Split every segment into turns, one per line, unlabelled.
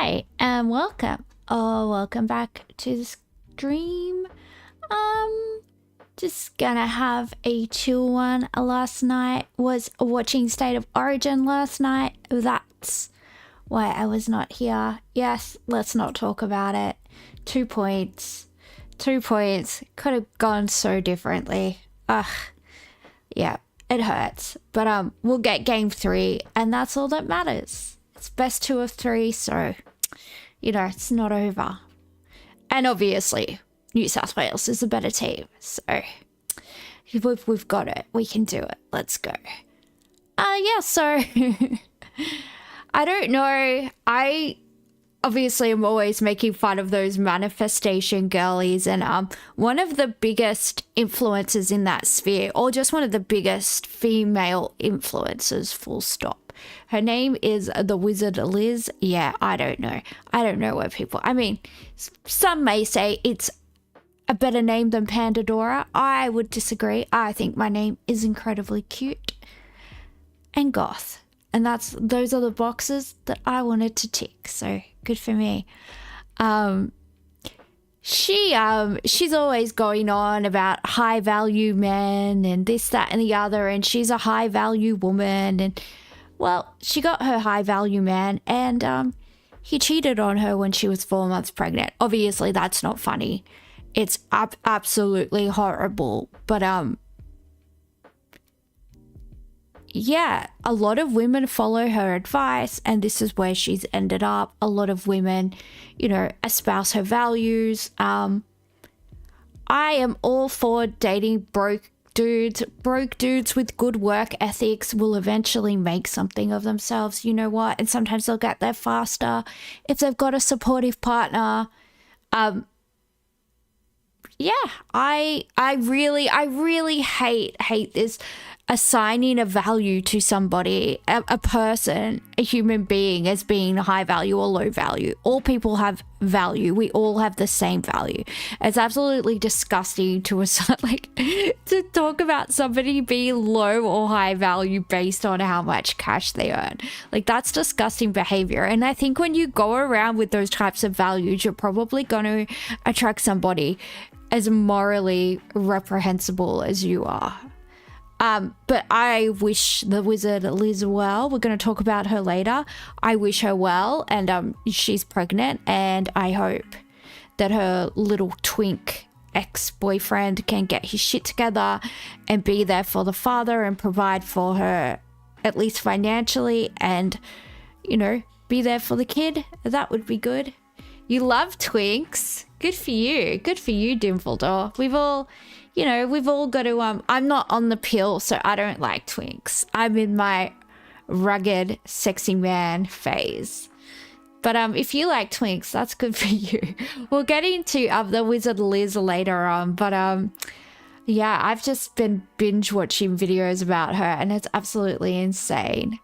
Hi and welcome. Welcome back to the stream. Just gonna have a chill one. Last night was watching State of Origin last night. That's why I was not here. Yes, let's not talk about it. 2 points. 2 points. Could have gone so differently. Ugh. Yeah, it hurts. But we'll get game 3 and that's all that matters. It's best 2 of 3, so you know, it's not over. And obviously, New South Wales is a better team, so we've got it. We can do it. Let's go. Yeah, so I don't know. I obviously am always making fun of those manifestation girlies, and one of the biggest influences in that sphere, or just one of the biggest female influencers, full stop. Her name is the Wizard Liz. Yeah, I don't know. I don't know where people... I mean, some may say it's a better name than Pandadora. I would disagree. I think my name is incredibly cute and goth. And those are the boxes that I wanted to tick. So good for me. She's always going on about high value men and this, that, and the other. And she's a high value woman. And well, she got her high value man and he cheated on her when she was 4 months pregnant. Obviously, that's not funny. It's absolutely horrible. But yeah, a lot of women follow her advice and this is where she's ended up. A lot of women, you know, espouse her values. I am all for dating broke dudes. Broke dudes with good work ethics will eventually make something of themselves. You know what? And sometimes they'll get there faster if they've got a supportive partner. Yeah, I really hate this assigning a value to somebody, a person, a human being, as being high value or low value. All people have value. We all have the same value. It's absolutely disgusting to to talk about somebody being low or high value based on how much cash they earn. Like, that's disgusting behavior. And I think when you go around with those types of values, you're probably going to attract somebody as morally reprehensible as you are. But I wish the Wizard Liz well. We're going to talk about her later. I wish her well, and she's pregnant, and I hope that her little twink ex-boyfriend can get his shit together and be there for the father and provide for her, at least financially, and, you know, be there for the kid. That would be good. You love twinks. Good for you. Good for you, Dimpledore. We've all... You know, we've all got to, I'm not on the pill, so I don't like twinks. I'm in my rugged, sexy man phase. But if you like twinks, that's good for you. We'll get into the Wizard Liz later on. But yeah, I've just been binge watching videos about her and it's absolutely insane.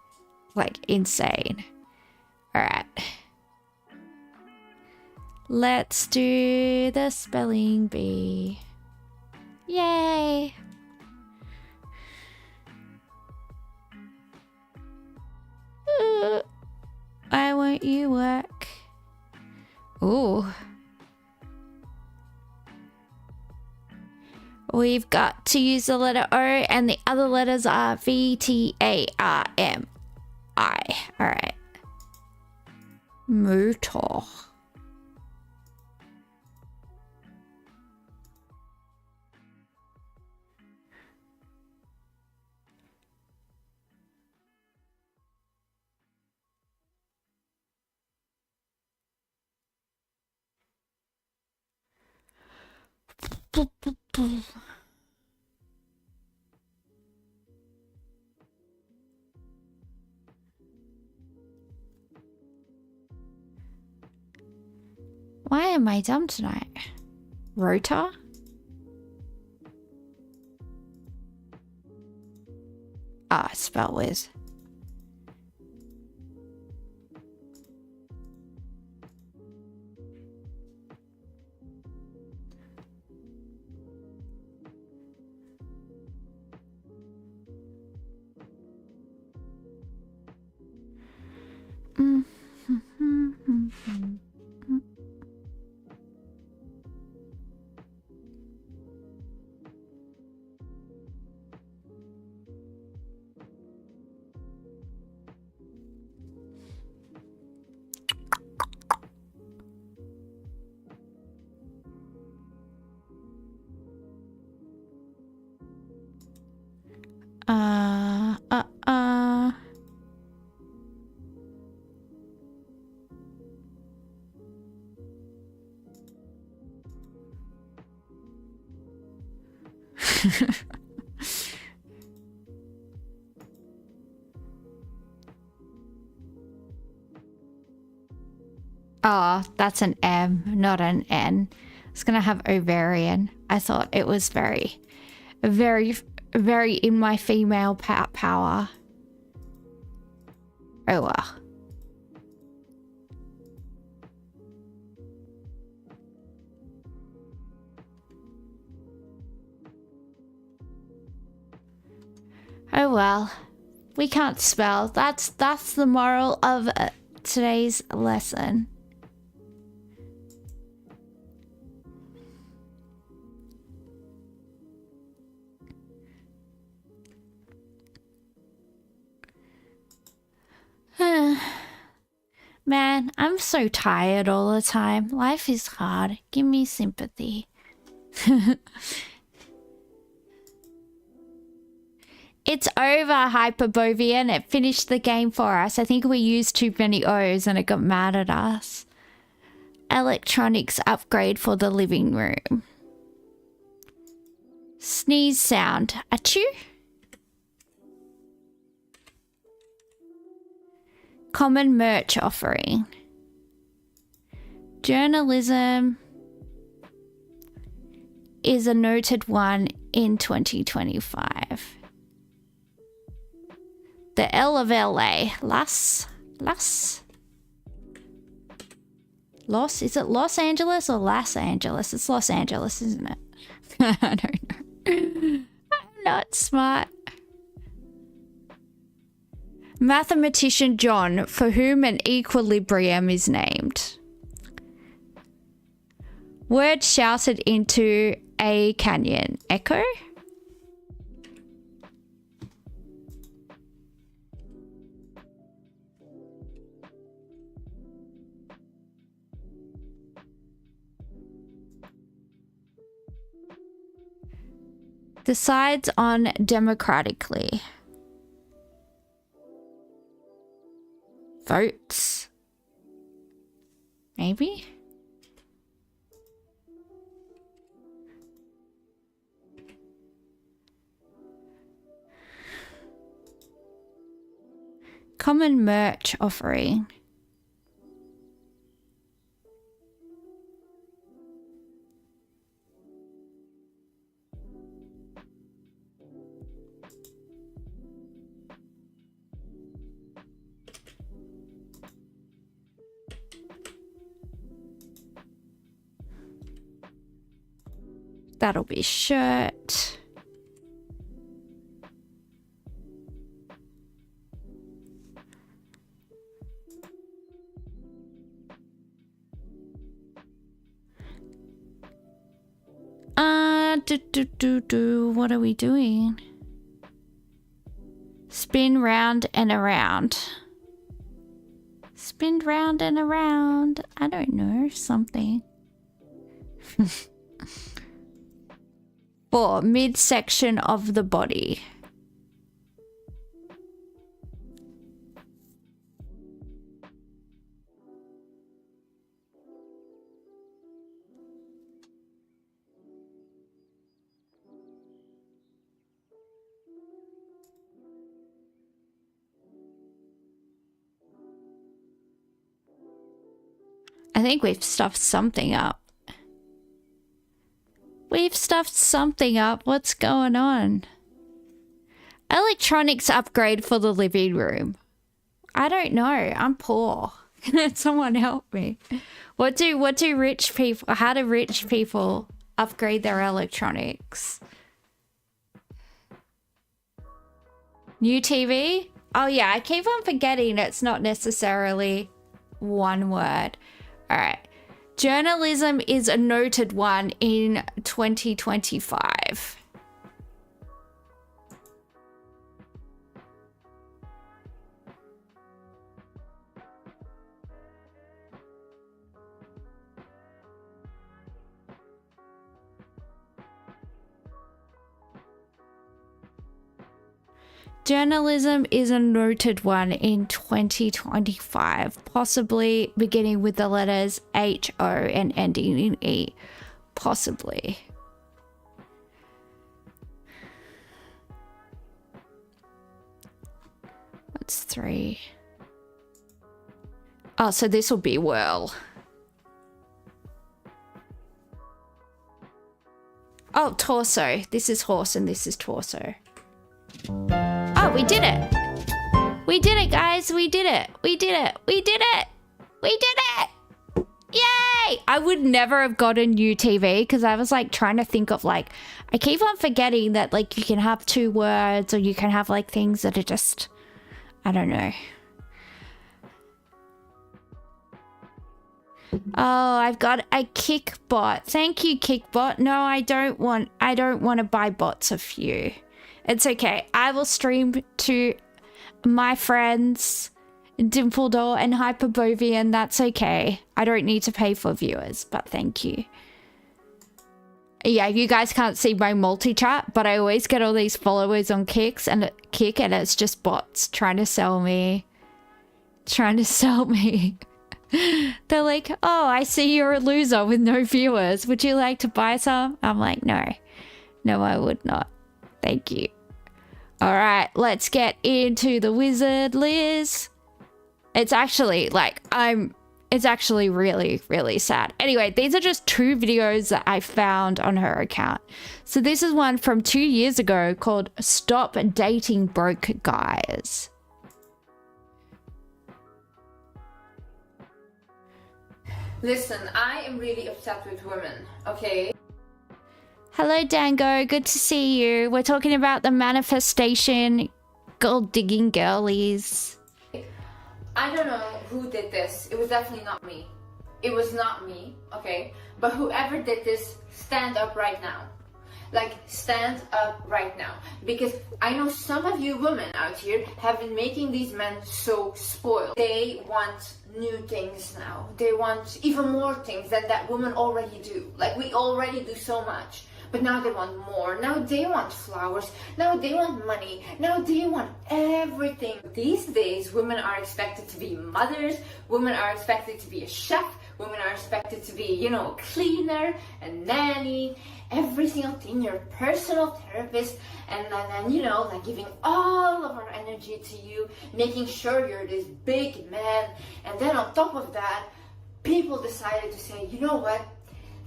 Like, insane. All right. Let's do the spelling bee. Yay! Why won't you work? Ooh. We've got to use the letter O and the other letters are V, T, A, R, M, I. Alright. Motor. Why am I dumb tonight? Rota? Spell whiz. Oh, that's an M, not an N. It's gonna have ovarian. I thought it was very, very, very in my female power. Oh well. Oh well. We can't spell. That's the moral of today's lesson. Man, I'm so tired all the time. Life is hard. Give me sympathy. It's over, Hyperbovian. It finished the game for us. I think we used too many O's and it got mad at us. Electronics upgrade for the living room. Sneeze sound. Achoo. Common merch offering. Journalism is a noted one in 2025. The L of LA. Los? Is it Los Angeles or Los Angeles? It's Los Angeles, isn't it? I don't know. I'm not smart. Mathematician John, for whom an equilibrium is named. Word shouted into a canyon. Echo? Decides on democratically. Votes. Maybe? Common merch offering. That'll be shirt. What are we doing? Spin round and around. Spin round and around. I don't know, something. 4. Midsection of the body. I think we've stuffed something up. We've stuffed something up. What's going on? Electronics upgrade for the living room. I don't know. I'm poor. Can someone help me? What do rich people, how do rich people upgrade their electronics? New TV? Oh yeah, I keep on forgetting it's not necessarily one word. All right. Journalism is a noted one in 2025. Journalism is a noted one in 2025, possibly beginning with the letters H-O and ending in E. Possibly. 3. Oh, so this will be whirl. Oh, torso. This is horse and this is torso. Oh, we did it. We did it, guys. We did it. We did it. We did it. We did it. Yay! I would never have gotten UTV because I was like trying to think of like, I keep on forgetting that like you can have 2 words or you can have like things that are just, I don't know. Oh, I've got a kick bot. Thank you, kick bot. No, I don't want to buy bots of you. It's okay. I will stream to my friends Dimpledore and Hyperbovian. That's okay. I don't need to pay for viewers, but thank you. Yeah, you guys can't see my multi-chat, but I always get all these followers on Kick and it's just bots trying to sell me. They're like, oh, I see you're a loser with no viewers. Would you like to buy some? I'm like, no. No, I would not. Thank you. All right, let's get into the wizard, Liz. It's actually like, it's actually really, really sad. Anyway, these are just 2 videos that I found on her account. So this is one from 2 years ago called Stop Dating Broke Guys.
Listen, I am really upset with women, okay?
Hello, Dango. Good to see you. We're talking about the manifestation gold digging girlies.
I don't know who did this. It was definitely not me. It was not me, okay? But whoever did this, stand up right now. Like, stand up right now. Because I know some of you women out here have been making these men so spoiled. They want new things now. They want even more things than that women already do. Like, we already do so much. But now they want more. Now they want flowers. Now they want money. Now they want everything. These days, women are expected to be mothers. Women are expected to be a chef. Women are expected to be, you know, a cleaner, a nanny, every single thing, your personal therapist, and then, you know, like giving all of our energy to you, making sure you're this big man. And then on top of that, people decided to say, you know what?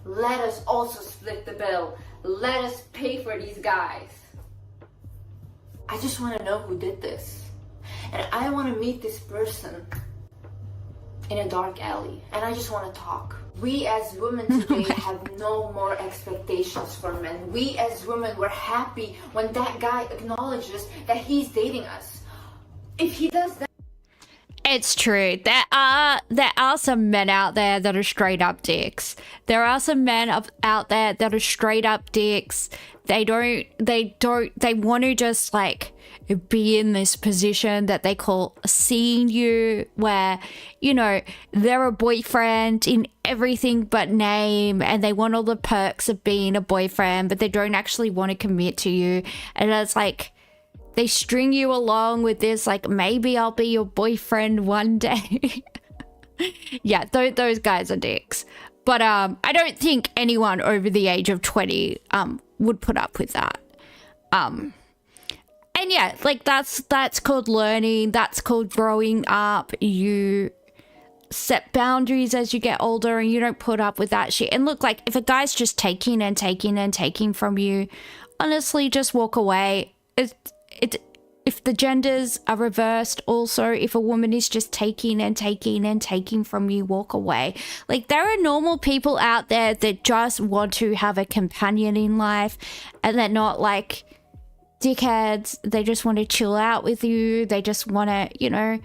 Let us also split the bill. Let us pay for these guys. I just want to know who did this. And I want to meet this person in a dark alley. And I just want to talk. We as women today have no more expectations for men. We as women were happy when that guy acknowledges that he's dating us. If he does that,
it's true. There are some men out there that are straight up dicks. There are some men out there that are straight up dicks. They want to just like be in this position that they call seeing you, where, you know, they're a boyfriend in everything but name, and they want all the perks of being a boyfriend, but they don't actually want to commit to you. And it's like, they string you along with this, like, maybe I'll be your boyfriend one day. Yeah, those guys are dicks. But I don't think anyone over the age of 20 would put up with that. And yeah, like that's called learning. That's called growing up. You set boundaries as you get older, and you don't put up with that shit. And look, like, if a guy's just taking and taking and taking from you, honestly, just walk away. If the genders are reversed, also, if a woman is just taking and taking and taking from you, walk away. Like, there are normal people out there that just want to have a companion in life, and they're not like dickheads. They just want to chill out with you. They just want to, you know,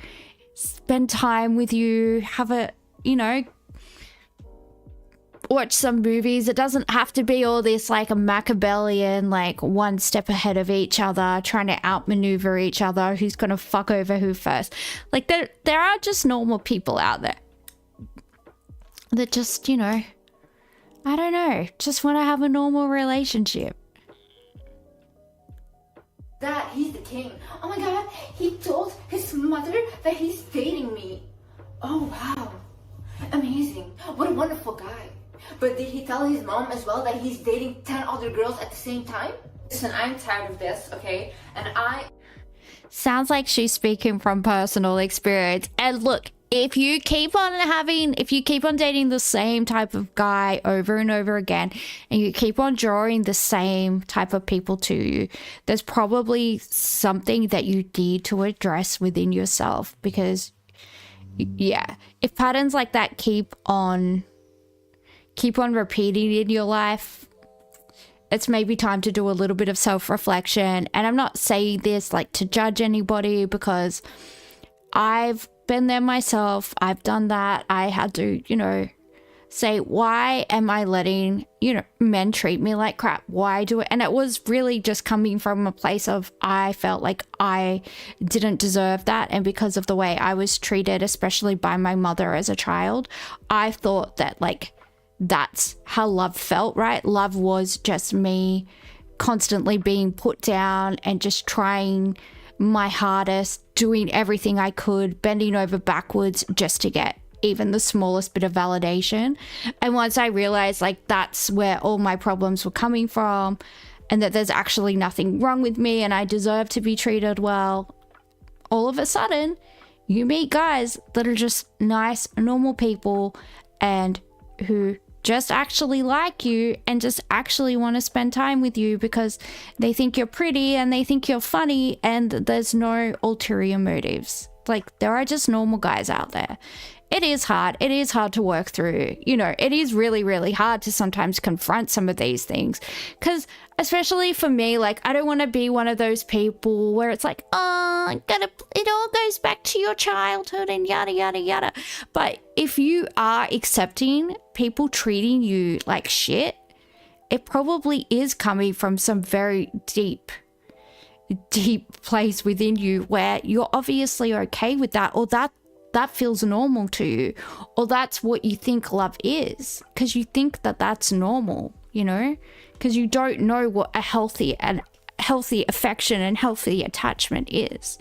spend time with you, have a, you know, watch some movies. It doesn't have to be all this like a Machiavellian, like one step ahead of each other, trying to outmaneuver each other, who's gonna fuck over who first. Like, there are just normal people out there that just, you know, I don't know, just want to have a normal relationship.
that he's the king. Oh my god, he told his mother that he's dating me. Oh wow, amazing. What a wonderful guy. But did he tell his mom as well that he's dating 10 other girls at the same time? Listen, I'm tired of this, okay? And
Sounds like she's speaking from personal experience. And look, if you keep on dating the same type of guy over and over again, and you keep on drawing the same type of people to you, there's probably something that you need to address within yourself. Because yeah, if patterns like that keep on repeating in your life, it's maybe time to do a little bit of self-reflection. And I'm not saying this like to judge anybody, because I've been there myself. I've done that. I had to, say, why am I letting, men treat me like crap? Why do it? And it was really just coming from a place of, I felt like I didn't deserve that. And because of the way I was treated, especially by my mother as a child, I thought that like, that's how love felt, right? Love was just me constantly being put down and just trying my hardest, doing everything I could, bending over backwards just to get even the smallest bit of validation. And once I realized like that's where all my problems were coming from, and that there's actually nothing wrong with me and I deserve to be treated well, all of a sudden you meet guys that are just nice, normal people and who just actually like you and just actually want to spend time with you because they think you're pretty and they think you're funny, and there's no ulterior motives. Like, there are just normal guys out there. It is hard. It is hard to work through. It is really, really hard to sometimes confront some of these things. Because especially for me, like, I don't want to be one of those people where it's like, oh, it all goes back to your childhood and yada, yada, yada. But if you are accepting people treating you like shit, it probably is coming from some very deep place within you where you're obviously okay with that, or that feels normal to you, or that's what you think love is, because you think that that's normal, because you don't know what a healthy affection and healthy attachment is.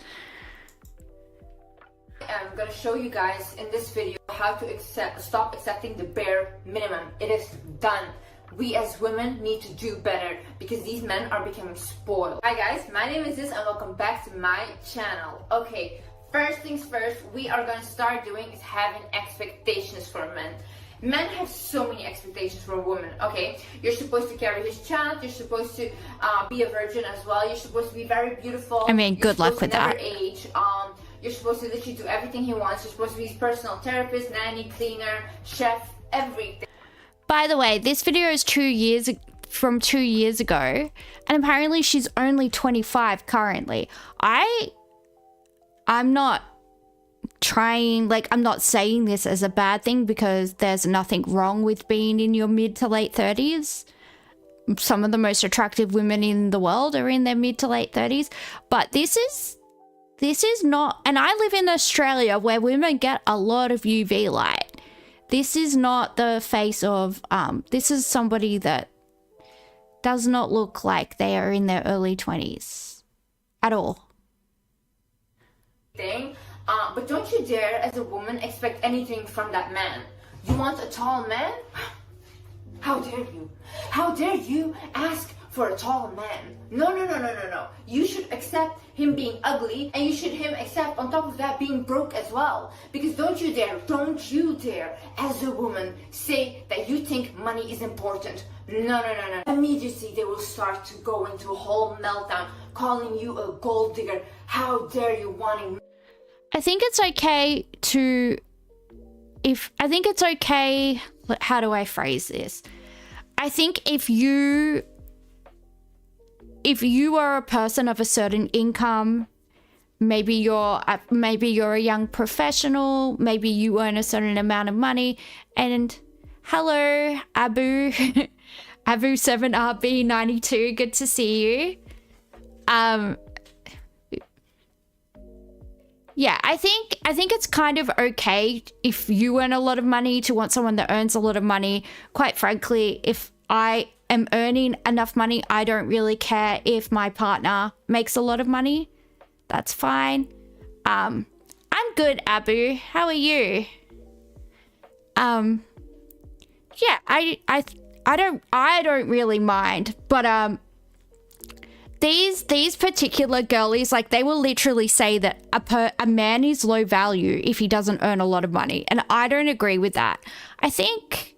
I'm gonna show you guys in this video how to stop accepting the bare minimum. It is done. We as women need to do better because these men are becoming spoiled. Hi guys, my name is Sis and welcome back to my channel. Okay, first things first, we are going to start doing is having expectations for men. Men have so many expectations for a woman, okay? You're supposed to carry his child, you're supposed to be a virgin as well, you're supposed to be very beautiful.
I mean, good luck with that.
Age. You're supposed to literally do everything he wants. You're supposed to be his personal therapist, nanny, cleaner, chef, everything.
By the way, this video is 2 years from 2 years ago, and apparently she's only 25 currently. I'm not trying, like, I'm not saying this as a bad thing because there's nothing wrong with being in your mid to late 30s. Some of the most attractive women in the world are in their mid to late 30s, but this is not, and I live in Australia where women get a lot of UV light. This is not the face of, this is somebody that does not look like they are in their early 20s at all.
But don't you dare, as a woman, expect anything from that man. You want a tall man? How dare you? How dare you ask for a tall man? No. You should accept him being ugly, and you should accept on top of that being broke as well. Because don't you dare, as a woman, say that you think money is important. No. Immediately they will start to go into a whole meltdown, calling you a gold digger. How dare you wanting...
I think it's okay to... How do I phrase this? I think if you are a person of a certain income, maybe you're a young professional, maybe you earn a certain amount of money, and hello, Abu 7RB92, good to see you. Yeah, I think it's kind of okay if you earn a lot of money to want someone that earns a lot of money. Quite frankly, if I am earning enough money, I don't really care if my partner makes a lot of money. That's fine. I'm good, Abu. How are you? Yeah, I don't really mind, but these particular girlies, like, they will literally say that a man is low value if he doesn't earn a lot of money, and I don't agree with that. I think,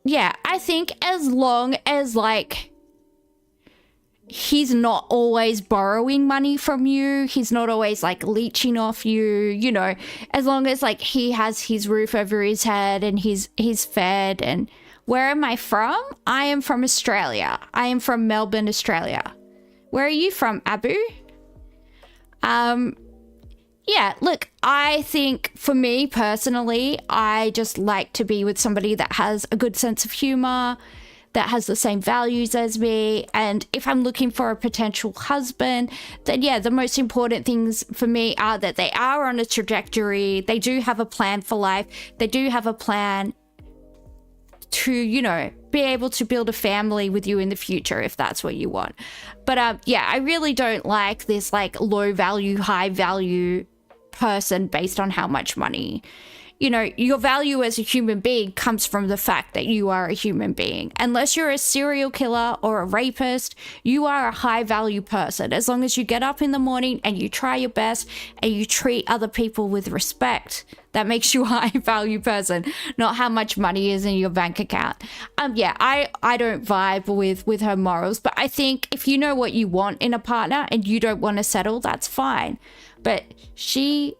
yeah, I think as long as, like, he's not always borrowing money from you, he's not always, like, leeching off you, you know, as long as, like, he has his roof over his head and he's fed. And where am I from? I am from Australia. I am from Melbourne, Australia. Where are you from, Abu? Yeah, look, I think for me personally, I just like to be with somebody that has a good sense of humor, that has the same values as me. And if I'm looking for a potential husband, then yeah, the most important things for me are that they are on a trajectory, they do have a plan for life, they do have a plan to, you know, be able to build a family with you in the future if that's what you want. But yeah, I really don't like this, like, low value, high value person based on how much money. You know, your value as a human being comes from the fact that you are a human being. Unless you're a serial killer or a rapist, you are a high value person. As long as you get up in the morning and you try your best and you treat other people with respect, that makes you a high value person, not how much money is in your bank account. Yeah, I don't vibe with her morals, but I think if you know what you want in a partner and you don't want to settle, that's fine. But she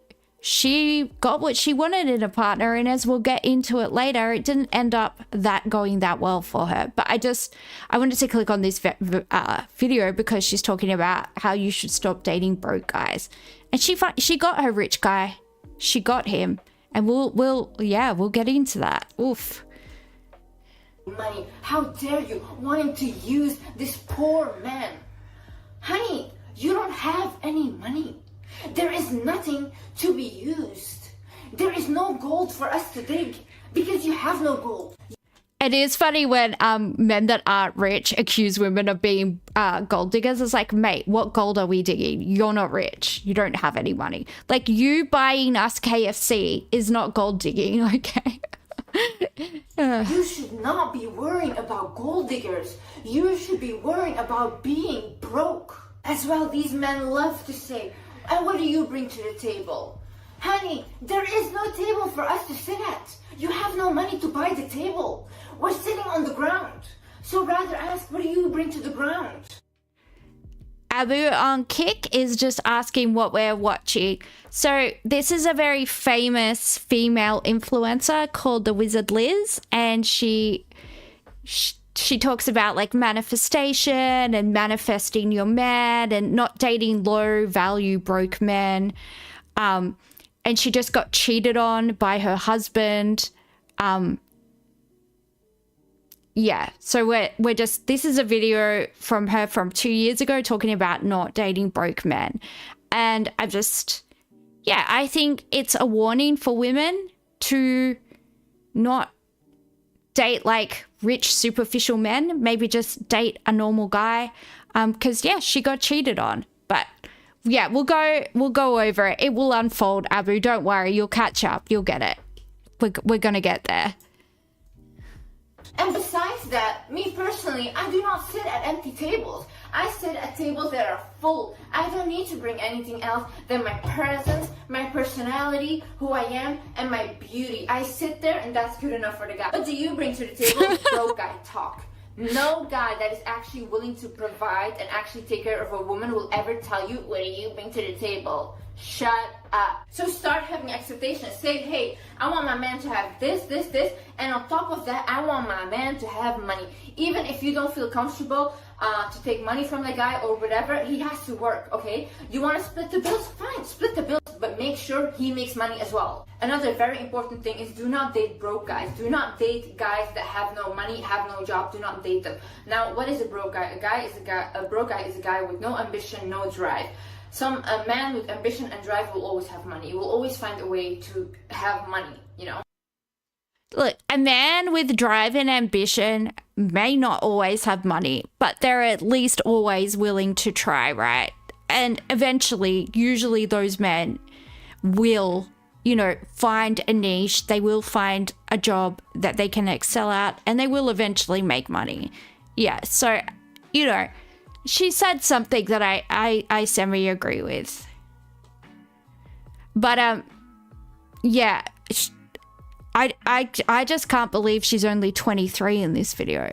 got what she wanted in a partner, and as we'll get into it later, it didn't end up going that well for her. But I wanted to click on this video because she's talking about how you should stop dating broke guys, and she got her rich guy, she got him, and we'll get into that. Oof.
Money, how dare you wanting to use this poor man? Honey, you don't have any money. There is nothing to be used. There is no gold for us to dig because you have no gold.
It is funny when men that aren't rich accuse women of being gold diggers. It's like, mate, what gold are we digging? You're not rich. You don't have any money. Like, you buying us KFC is not gold digging, okay?
You should not be worrying about gold diggers. You should be worrying about being broke. As well, these men love to say, and what do you bring to the table? Honey, there is no table for us to sit at. You have no money to buy the table. We're sitting on the ground. So rather ask, what do you bring to the ground?
Abu on Kick is just asking what we're watching. So this is a very famous female influencer called the Wizard Liz, and she talks about, like, manifestation and manifesting your man and not dating low value broke men. And she just got cheated on by her husband. Yeah, so we're just, this is a video from her from 2 years ago talking about not dating broke men. And I think it's a warning for women to not date, like, rich superficial men. Maybe just date a normal guy, because yeah, she got cheated on. But yeah, we'll go over it. It will unfold, Abu, don't worry, you'll catch up, you'll get it. We're gonna get there.
And besides that, me personally, I do not sit at empty tables. I sit at tables that are full. I don't need to bring anything else than my presence, my personality, who I am, and my beauty. I sit there and that's good enough for the guy. What do you bring to the table? Broke guy talk. No guy that is actually willing to provide and actually take care of a woman will ever tell you, what do you bring to the table? Shut up. So start having expectations. Say, hey, I want my man to have this, and on top of that, I want my man to have money. Even if you don't feel comfortable to take money from the guy or whatever, he has to work, okay? You want to split the bills? Fine, split the bills, but make sure he makes money as well. Another very important thing is, do not date broke guys. Do not date guys that have no money, have no job. Do not date them. Now, what is a broke guy? A broke guy is a guy with no ambition, no drive. A man with ambition and drive will always have money. He will always find a way to have money, you know?
Look, a man with drive and ambition may not always have money, but they're at least always willing to try, right? And eventually, usually those men will, you know, find a niche. They will find a job that they can excel at, and they will eventually make money. Yeah, so, you know, she said something that I semi-agree with. But, yeah, I just can't believe she's only 23 in this video.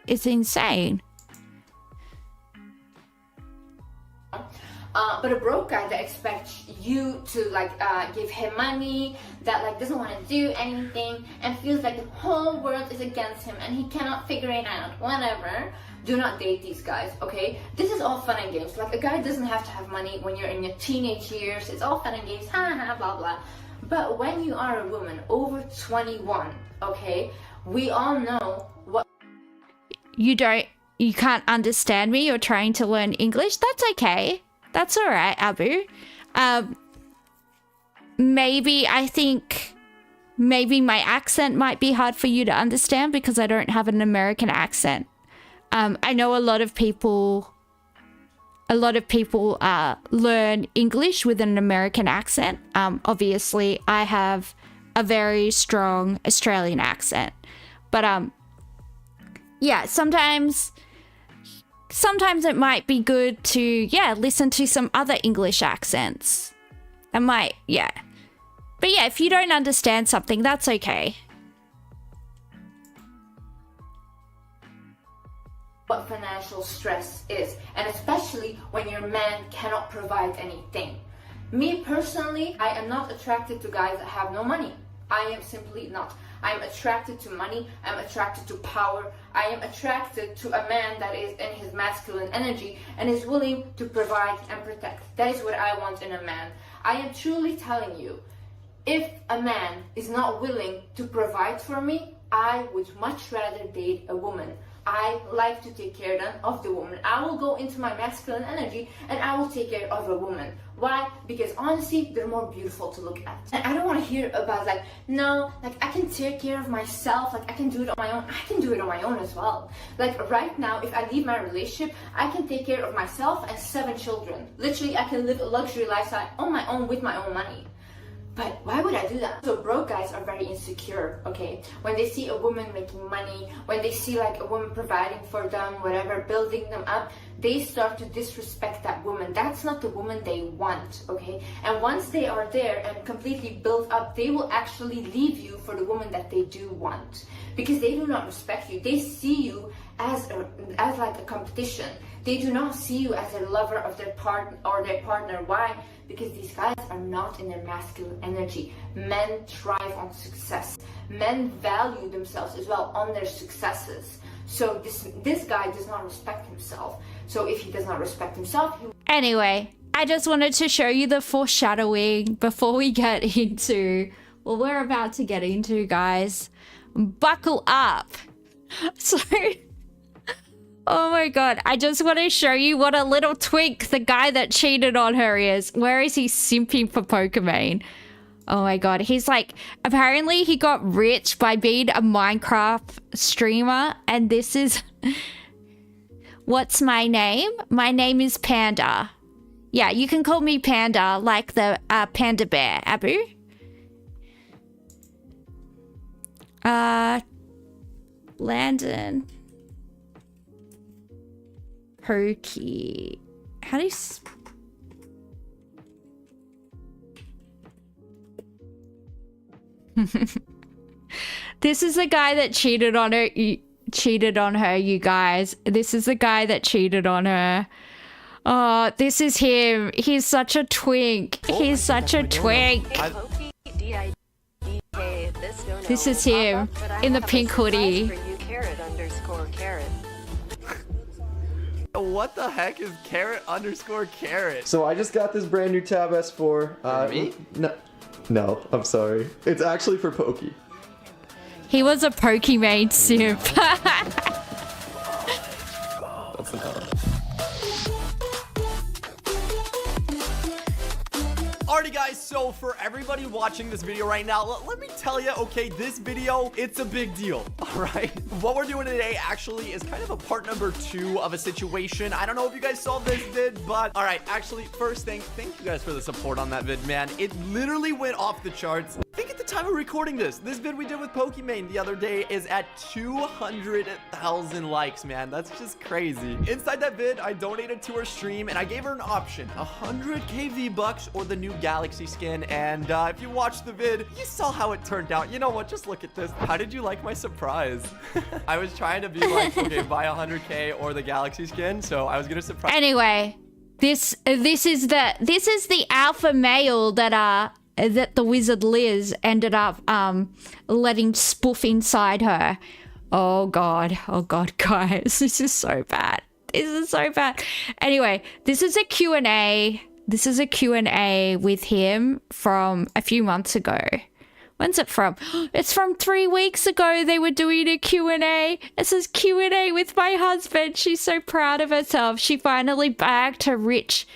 It's insane.
But a broke guy that expects you to like give him money, that like doesn't want to do anything and feels like the whole world is against him and he cannot figure it out, whatever. Do not date these guys, okay? This is all fun and games. Like, a guy doesn't have to have money when you're in your teenage years. It's all fun and games, ha ha, blah blah. But when you are a woman over 21, okay, we all know what. You
can't understand me. You're trying to learn English. That's okay. That's all right, Abu. Maybe my accent might be hard for you to understand because I don't have an American accent. I know a lot of people learn English with an American accent. Obviously, I have a very strong Australian accent. But yeah, sometimes it might be good to, yeah, listen to some other English accents. Yeah. But yeah, if you don't understand something, that's okay.
What financial stress is, and especially when your man cannot provide anything. Me personally, I am not attracted to guys that have no money. I am simply not. I'm attracted to money, I'm attracted to power, I am attracted to a man that is in his masculine energy and is willing to provide and protect. That is what I want in a man. I am truly telling you, if a man is not willing to provide for me, I would much rather date a woman. I like to take care of the woman. I will go into my masculine energy and I will take care of a woman. Why? Because honestly, they're more beautiful to look at. And I don't want to hear about like, no, like I can take care of myself, like I can do it on my own. I can do it on my own as well. Like right now, if I leave my relationship, I can take care of myself and 7 children. Literally, I can live a luxury lifestyle on my own with my own money. But why would I do that? So broke guys are very insecure, okay? When they see a woman making money, when they see like a woman providing for them, whatever, building them up, they start to disrespect that woman. That's not the woman they want, okay? And once they are there and completely built up, they will actually leave you for the woman that they do want. Because they do not respect you. They see you as like a competition. They do not see you as a lover of their partner or their partner. Why? Because these guys are not in their masculine energy. Men thrive on success. Men value themselves as well on their successes. So this guy does not respect himself. So if he does not respect himself,
Anyway, I just wanted to show you the foreshadowing before we get into what we're about to get into, guys. Buckle up. So, oh my god, I just want to show you what a little twink the guy that cheated on her is. Where is he simping for Pokemon? Oh my god, he's like, apparently he got rich by being a Minecraft streamer, and this is... What's my name? My name is Panda. Yeah, you can call me Panda, like the panda bear, Abu. Landon. Pokey. How do you... This is the guy that cheated on her. You guys. This is the guy that cheated on her. Oh, this is him. He's such a twink. He's such a twink. This is him in the pink hoodie.
What the heck is carrot_carrot?
So I just got this brand new Tab S4.
For me?
No, I'm sorry. It's actually for Pokey.
He was a Pokemon simp.
Alrighty guys, so for everybody watching this video right now, let me tell you, okay, this video, it's a big deal, alright? What we're doing today actually is kind of a part number 2 of a situation. I don't know if you guys saw this vid, but alright, actually, first thing, thank you guys for the support on that vid, man. It literally went off the charts. I think at the time of recording this vid we did with Pokimane the other day is at 200,000 likes, man. That's just crazy. Inside that vid, I donated to her stream and I gave her an option, 100k V-Bucks or the new Galaxy skin. And if you watched the vid, you saw how it turned out. You know what? Just look at this. How did you like my surprise? I was trying to be like, okay, buy 100k or the Galaxy skin. So I was gonna surprise.
Anyway, this is the alpha male that the wizard Liz ended up letting spoof inside her. Oh god, guys, this is so bad. This is so bad. Anyway, this is a Q&A. This is a Q&A with him from a few months ago. When's it from? It's from 3 weeks ago. They were doing a Q&A. It says Q&A with my husband. She's so proud of herself. She finally bagged her rich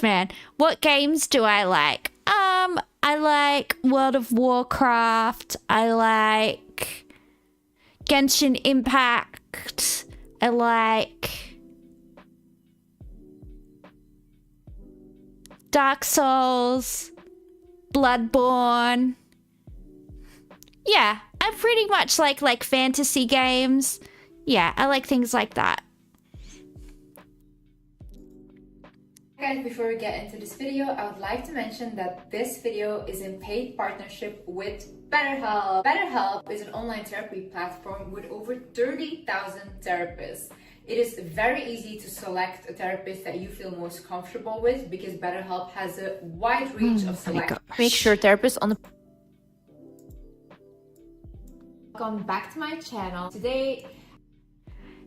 man. What games do I like? I like World of Warcraft. I like Genshin Impact. I like Dark Souls, Bloodborne. Yeah, I pretty much like fantasy games. Yeah, I like things like that.
Guys, before we get into this video, I would like to mention that this video is in paid partnership with BetterHelp. BetterHelp is an online therapy platform with over 30,000 therapists. It is very easy to select a therapist that you feel most comfortable with because BetterHelp has a wide range of selection.
Make sure therapists on the...
Welcome back to my channel. Today,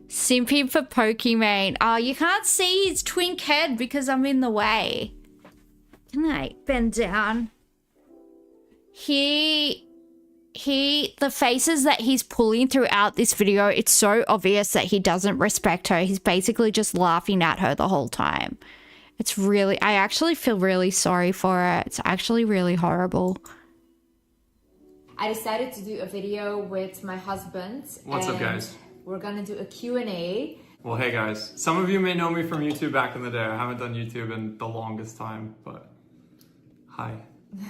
Simping for Pokimane. Oh, you can't see his twink head because I'm in the way. Can I bend down? The faces that he's pulling throughout this video, it's so obvious that he doesn't respect her. He's basically just laughing at her the whole time. It's really, I actually feel really sorry for her. It's actually really horrible.
I decided to do a video with my husband.
What's up, guys?
We're gonna do a Q&A.
Well, hey guys. Some of you may know me from YouTube back in the day. I haven't done YouTube in the longest time, but hi.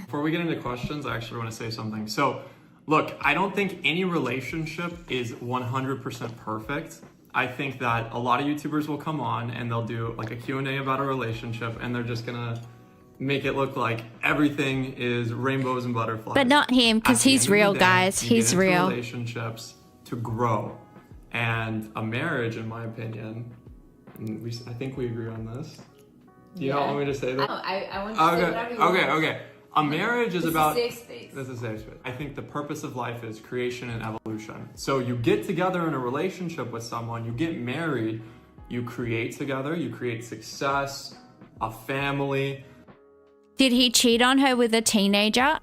Before we get into questions, I actually want to say something. So, look, I don't think any relationship is 100% perfect. I think that a lot of YouTubers will come on and they'll do like a Q&A about a relationship and they're just gonna make it look like everything is rainbows and butterflies.
But not him, because he's real, guys. He's real.
Relationships to grow. And a marriage, in my opinion, and I think we agree on this. Do you not want me to say that?
No, I want you to say whatever you want.
Okay. A marriage is about...
This is a safe space.
This is a safe space. I think the purpose of life is creation and evolution. So you get together in a relationship with someone, you get married, you create together, you create success, a family.
Did he cheat on her with a teenager?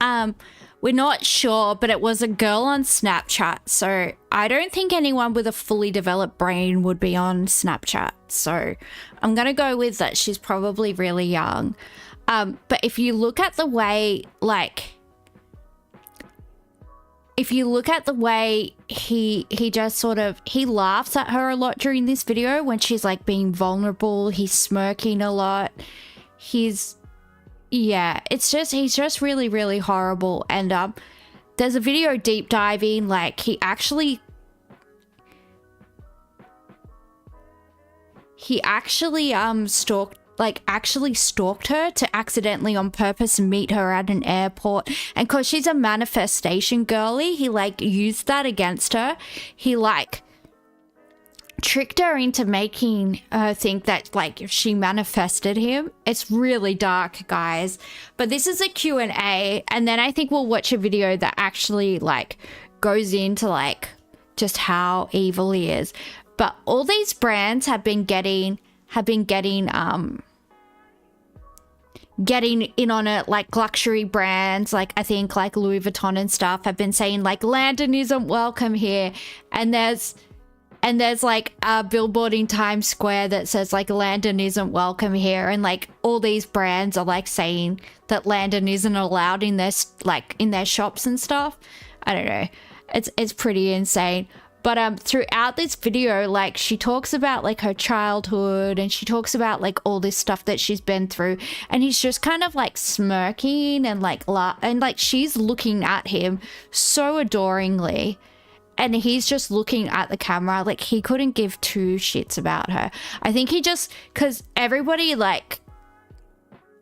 We're not sure, but it was a girl on Snapchat. So I don't think anyone with a fully developed brain would be on Snapchat. So I'm going to go with that. She's probably really young. But if you look at the way, he just sort of, he laughs at her a lot during this video when she's like being vulnerable. He's smirking a lot. Yeah, it's just, he's just really, really horrible. And there's a video deep diving, like he actually stalked her to accidentally on purpose meet her at an airport. And cause she's a manifestation girly, he like used that against her. He like tricked her into making her think that like if she manifested him. It's really dark, guys. But this is a Q&A, and then I think we'll watch a video that actually like goes into like just how evil he is. But all these brands have been getting in on it, like luxury brands, like I think like Louis Vuitton and stuff have been saying like Landon isn't welcome here. And there's and there's like a billboard in Times Square that says like Landon isn't welcome here, and like all these brands are like saying that Landon isn't allowed in their in their shops and stuff. I don't know. It's pretty insane. But throughout this video, like she talks about like her childhood, and she talks about like all this stuff that she's been through, and he's just kind of like smirking and like she's looking at him so adoringly, and he's just looking at the camera like he couldn't give two shits about her. I think he just, because everybody, like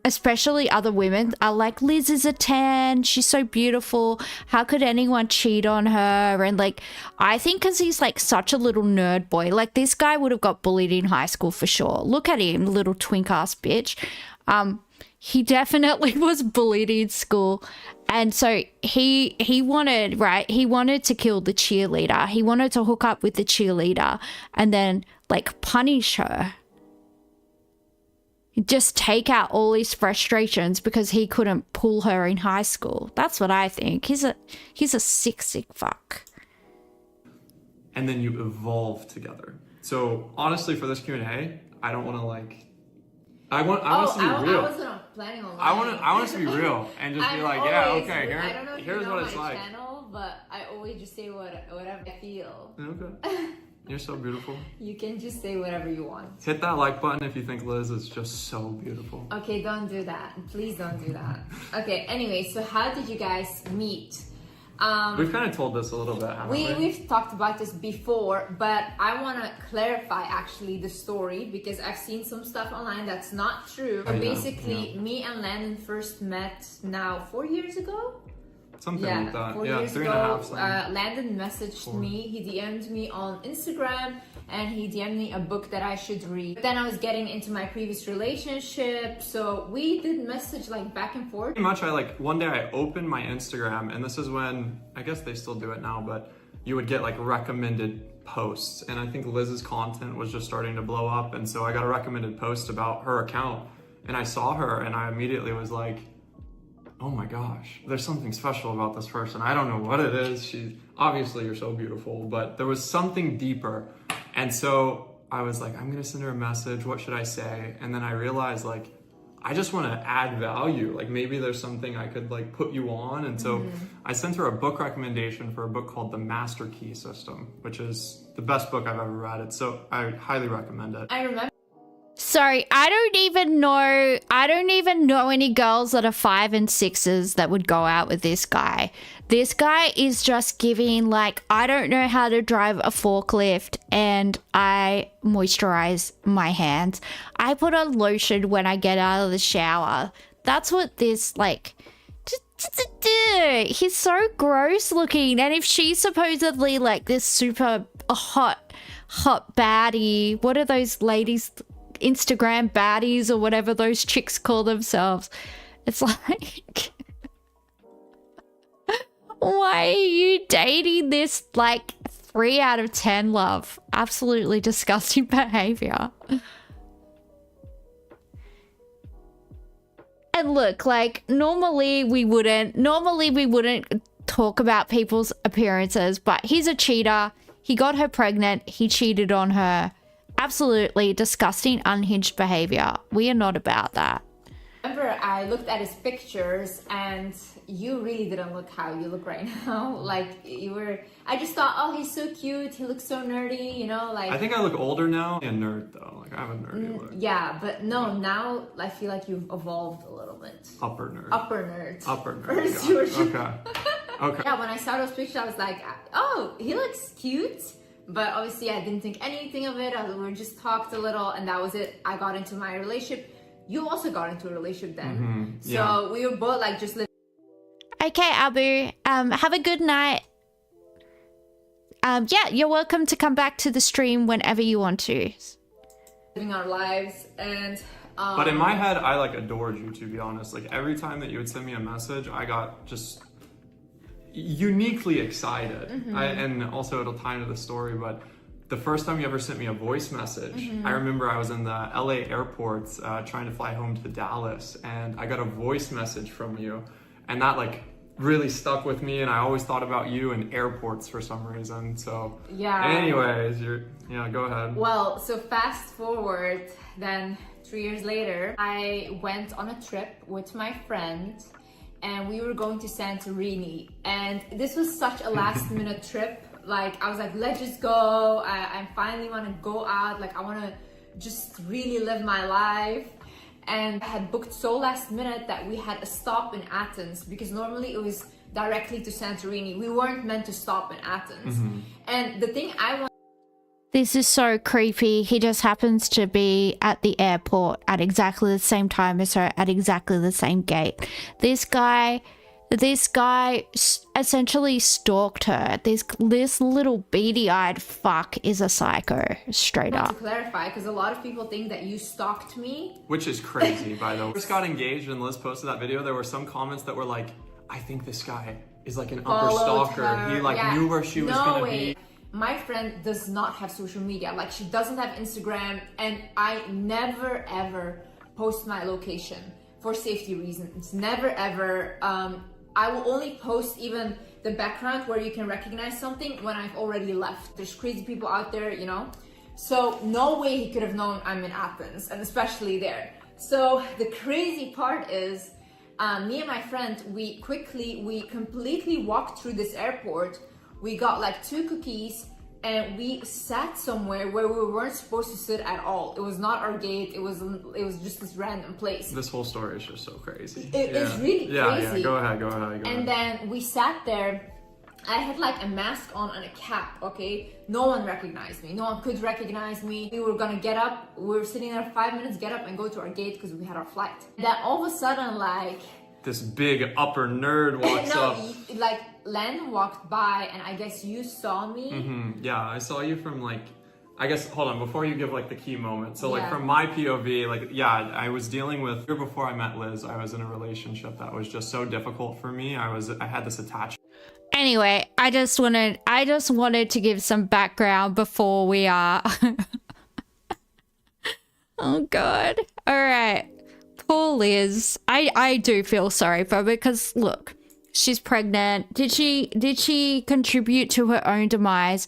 especially other women, are like, Liz is a 10, she's so beautiful, how could anyone cheat on her? And like, I think because he's like such a little nerd boy, like this guy would have got bullied in high school for sure. Look at him, little twink ass bitch. He definitely was bullied in school, and so he wanted, right, he wanted to kill the cheerleader. He wanted to hook up with the cheerleader and then like punish her, just take out all his frustrations because he couldn't pull her in high school. That's what I think. He's a sick fuck.
And then you evolve together. So honestly, for this Q&A, I don't want to like, I want us to be real.
I wasn't planning on
I want us to be real and just be like, yeah, okay,
I don't know if
here's
you know
what it's
my
like.
channel, but I always just say whatever I feel.
Okay. You're so beautiful.
You can just say whatever you want.
Hit that like button if you think Liz is just so beautiful.
Okay, don't do that. Please don't do that. Okay, anyway, so how did you guys meet?
We've kind of told this a little bit, haven't we?
We've talked about this before, but I want to clarify actually the story because I've seen some stuff online that's not true. So basically, me and Landon first met now 4 years ago.
Something like that.
4
Yeah,
years
3.5.
ago, Landon messaged me. He DM'd me on Instagram, and he DM'd me a book that I should read. But then I was getting into my previous relationship, so we did message like back and forth.
Pretty much, one day I opened my Instagram, and this is when, I guess they still do it now, but you would get like recommended posts, and I think Liz's content was just starting to blow up, and so I got a recommended post about her account, and I saw her, and I immediately was like, oh my gosh, there's something special about this person. I don't know what it is. Obviously you're so beautiful, but there was something deeper. And so I was like, I'm gonna send her a message. What should I say? And then I realized like, I just want to add value. Like maybe there's something I could like put you on. And so I sent her a book recommendation for a book called The Master Key System, which is the best book I've ever read. So I highly recommend it.
I remember.
Sorry, I don't even know any girls that are 5 and 6s that would go out with this guy. This guy is just giving like, I don't know how to drive a forklift and I moisturize my hands. I put on lotion when I get out of the shower. That's what this like, he's so gross looking. And if she's supposedly like this super hot baddie, what are those ladies, Instagram baddies or whatever those chicks call themselves? It's like, why are you dating this like 3 out of 10 love? Absolutely disgusting behavior. And look, like normally we wouldn't talk about people's appearances, but he's a cheater. He got her pregnant. He cheated on her. Absolutely disgusting, unhinged behavior. We are not about that.
Remember, I looked at his pictures and you really didn't look how you look right now. Like you were, I just thought, oh, he's so cute. He looks so nerdy, you know, like.
I think I look older now. A nerd though, like I have a nerdy look.
Yeah, but no, now I feel like you've evolved a little bit.
Upper nerd.
First you were
Okay.
Yeah, when I saw those pictures, I was like, oh, he looks cute. But obviously I didn't think anything of it. We just talked a little and that was it. I got into my relationship. You also got into a relationship then. So we were both like just living.
Okay, Abu. Have a good night. Yeah, you're welcome to come back to the stream whenever you want to.
Living our lives and
but in my head, I like adored you, to be honest. Like every time that you would send me a message, I got just uniquely excited. And also it'll tie into the story, but the first time you ever sent me a voice message, I remember I was in the LA airport trying to fly home to Dallas, and I got a voice message from you, and that like really stuck with me, and I always thought about you in airports for some reason. So
yeah.
anyways, go ahead.
Well, so fast forward, then 3 years later, I went on a trip with my friend, and we were going to Santorini, and this was such a last minute trip. Like, I was like, let's just go. I finally want to go out. Like, I want to just really live my life. And I had booked so last minute that we had a stop in Athens, because normally it was directly to Santorini. We weren't meant to stop in Athens. And the thing I want.
This is so creepy. He just happens to be at the airport at exactly the same time as her, at exactly the same gate. This guy essentially stalked her. This little beady-eyed fuck is a psycho, straight
To
up.
clarify, because a lot of people think that you stalked me.
Which is crazy, by the way. When we first got engaged and Liz posted that video, there were some comments that were like, I think this guy is like an upper stalker.
Her.
He like knew where she was gonna be.
My friend does not have social media. Like, she doesn't have Instagram, and I never ever post my location for safety reasons. Never ever. I will only post even the background where you can recognize something when I've already left. There's crazy people out there, you know? So no way he could have known I'm in Athens, and especially there. So the crazy part is, me and my friend, we completely walked through this airport. We got like 2 cookies, and we sat somewhere where we weren't supposed to sit at all. It was not our gate. It was just this random place.
This whole story is just so crazy.
It's really crazy.
Yeah, go ahead.
And then we sat there. I had like a mask on and a cap, okay? No one recognized me. No one could recognize me. We were gonna get up. We were sitting there 5 minutes, get up and go to our gate because we had our flight. Then all of a sudden, like...
This big upper nerd walks up.
Like, Len walked by, and I guess you saw me.
Yeah, I saw you from like, I guess, hold on, before you give like the key moment. So like from my POV, like, yeah, I was dealing with, before I met Liz, I was in a relationship that was just so difficult for me. I had this attachment.
Anyway, I just wanted to give some background before we are. Oh God. All right. Poor Liz. I do feel sorry for her, because look, she's pregnant. Did she contribute to her own demise?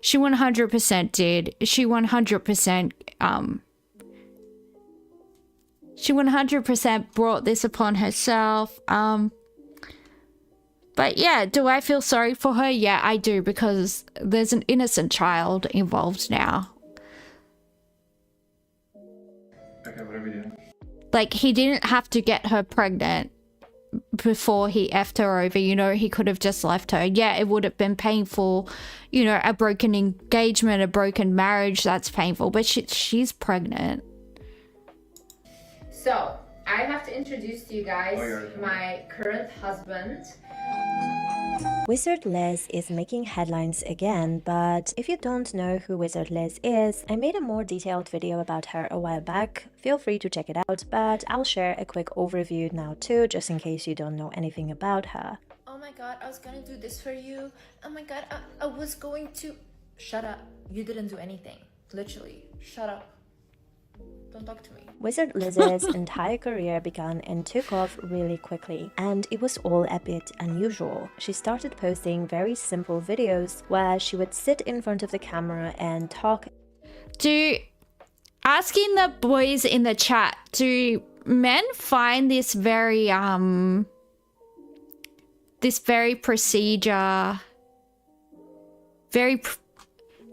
She 100% did. She 100% brought this upon herself. But yeah, do I feel sorry for her? Yeah, I do, because there's an innocent child involved now.
Okay, whatever you do.
Like, he didn't have to get her pregnant before he effed her over, you know? He could have just left her. Yeah, it would have been painful, you know, a broken engagement, a broken marriage, that's painful, but she's pregnant.
So, I have to introduce to you guys my current husband.
Wizard Liz is making headlines again, but if you don't know who Wizard Liz is, I made a more detailed video about her a while back. Feel free to check it out, but I'll share a quick overview now too, just in case you don't know anything about her.
Oh my god, I was gonna do this for you. Oh my god, I was going to... Shut up. You didn't do anything. Literally. Shut up. Don't talk to me.
Wizard Liz's entire career began and took off really quickly, and it was all a bit unusual. She started posting very simple videos where she would sit in front of the camera and talk.
Asking the boys in the chat, do men find this very procedure,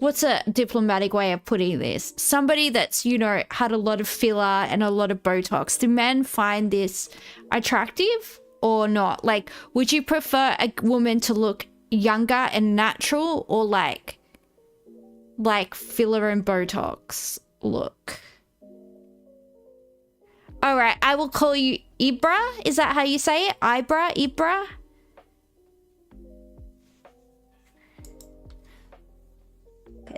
what's a diplomatic way of putting this? Somebody that's, you know, had a lot of filler and a lot of Botox. Do men find this attractive or not? Like, would you prefer a woman to look younger and natural, or like filler and Botox look? All right, I will call you Ibra. Is that how you say it? Ibra?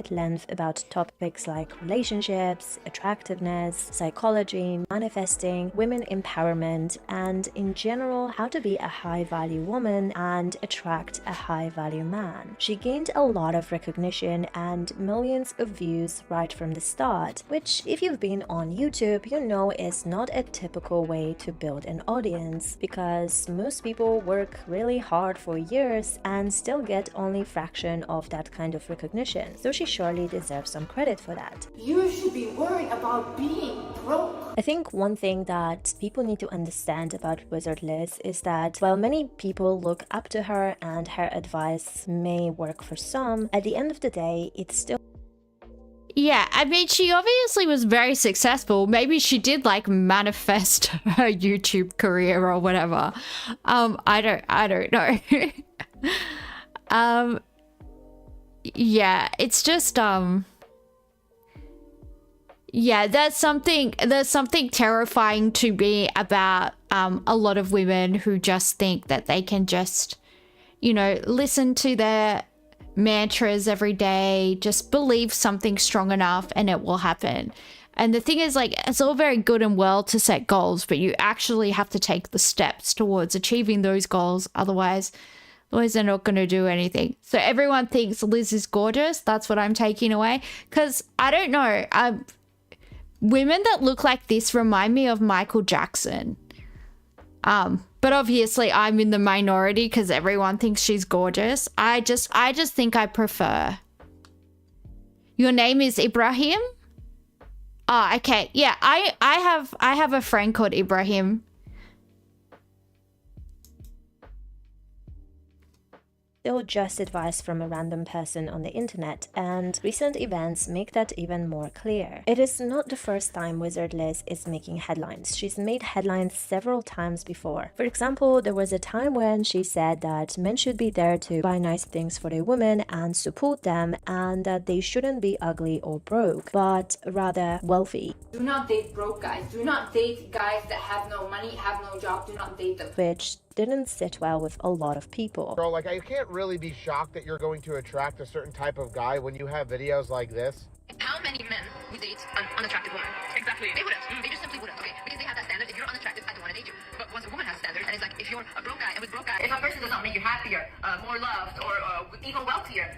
at length about topics like relationships, attractiveness, psychology, manifesting, women empowerment, and in general, how to be a high-value woman and attract a high-value man. She gained a lot of recognition and millions of views right from the start, which if you've been on YouTube, you know is not a typical way to build an audience, because most people work really hard for years and still get only fraction of that kind of recognition, so she surely deserves some credit for that.
You should be worried about being broke.
I think one thing that people need to understand about Wizard Liz is that while many people look up to her and her advice may work for some, at the end of the day, it's still...
Yeah, I mean, she obviously was very successful. Maybe she did like manifest her YouTube career or whatever. I don't know. Yeah, it's just yeah, there's something terrifying to me about a lot of women who just think that they can just, you know, listen to their mantras every day, just believe something strong enough and it will happen. And the thing is, like, it's all very good and well to set goals, but you actually have to take the steps towards achieving those goals. Otherwise they're not going to do anything. So everyone thinks Liz is gorgeous. That's what I'm taking away. Because I don't know, women that look like this remind me of Michael Jackson. But obviously I'm in the minority because everyone thinks she's gorgeous. I just think I prefer. Your name is Ibrahim? Oh, okay. Yeah, I have a friend called Ibrahim.
Still just advice from a random person on the internet, and recent events make that even more clear. It is not the first time Wizard Liz is making headlines. She's made headlines several times before. For example, there was a time when she said that men should be there to buy nice things for their women and support them, and that they shouldn't be ugly or broke, but rather wealthy.
Do not date broke guys. Do not date guys that have no money, have no job. Do not date them.
Which didn't sit well with a lot of people.
Bro, like, I can't really be shocked that you're going to attract a certain type of guy when you have videos like this.
How many men would date an unattractive woman? Exactly. They wouldn't. They just simply wouldn't, okay? Because they have that standard. If you're unattractive, I don't want to date you. But once a woman has standards, and it's like, if you're a broke guy, and with broke guy, if a person does not make you happier, more loved, or even wealthier,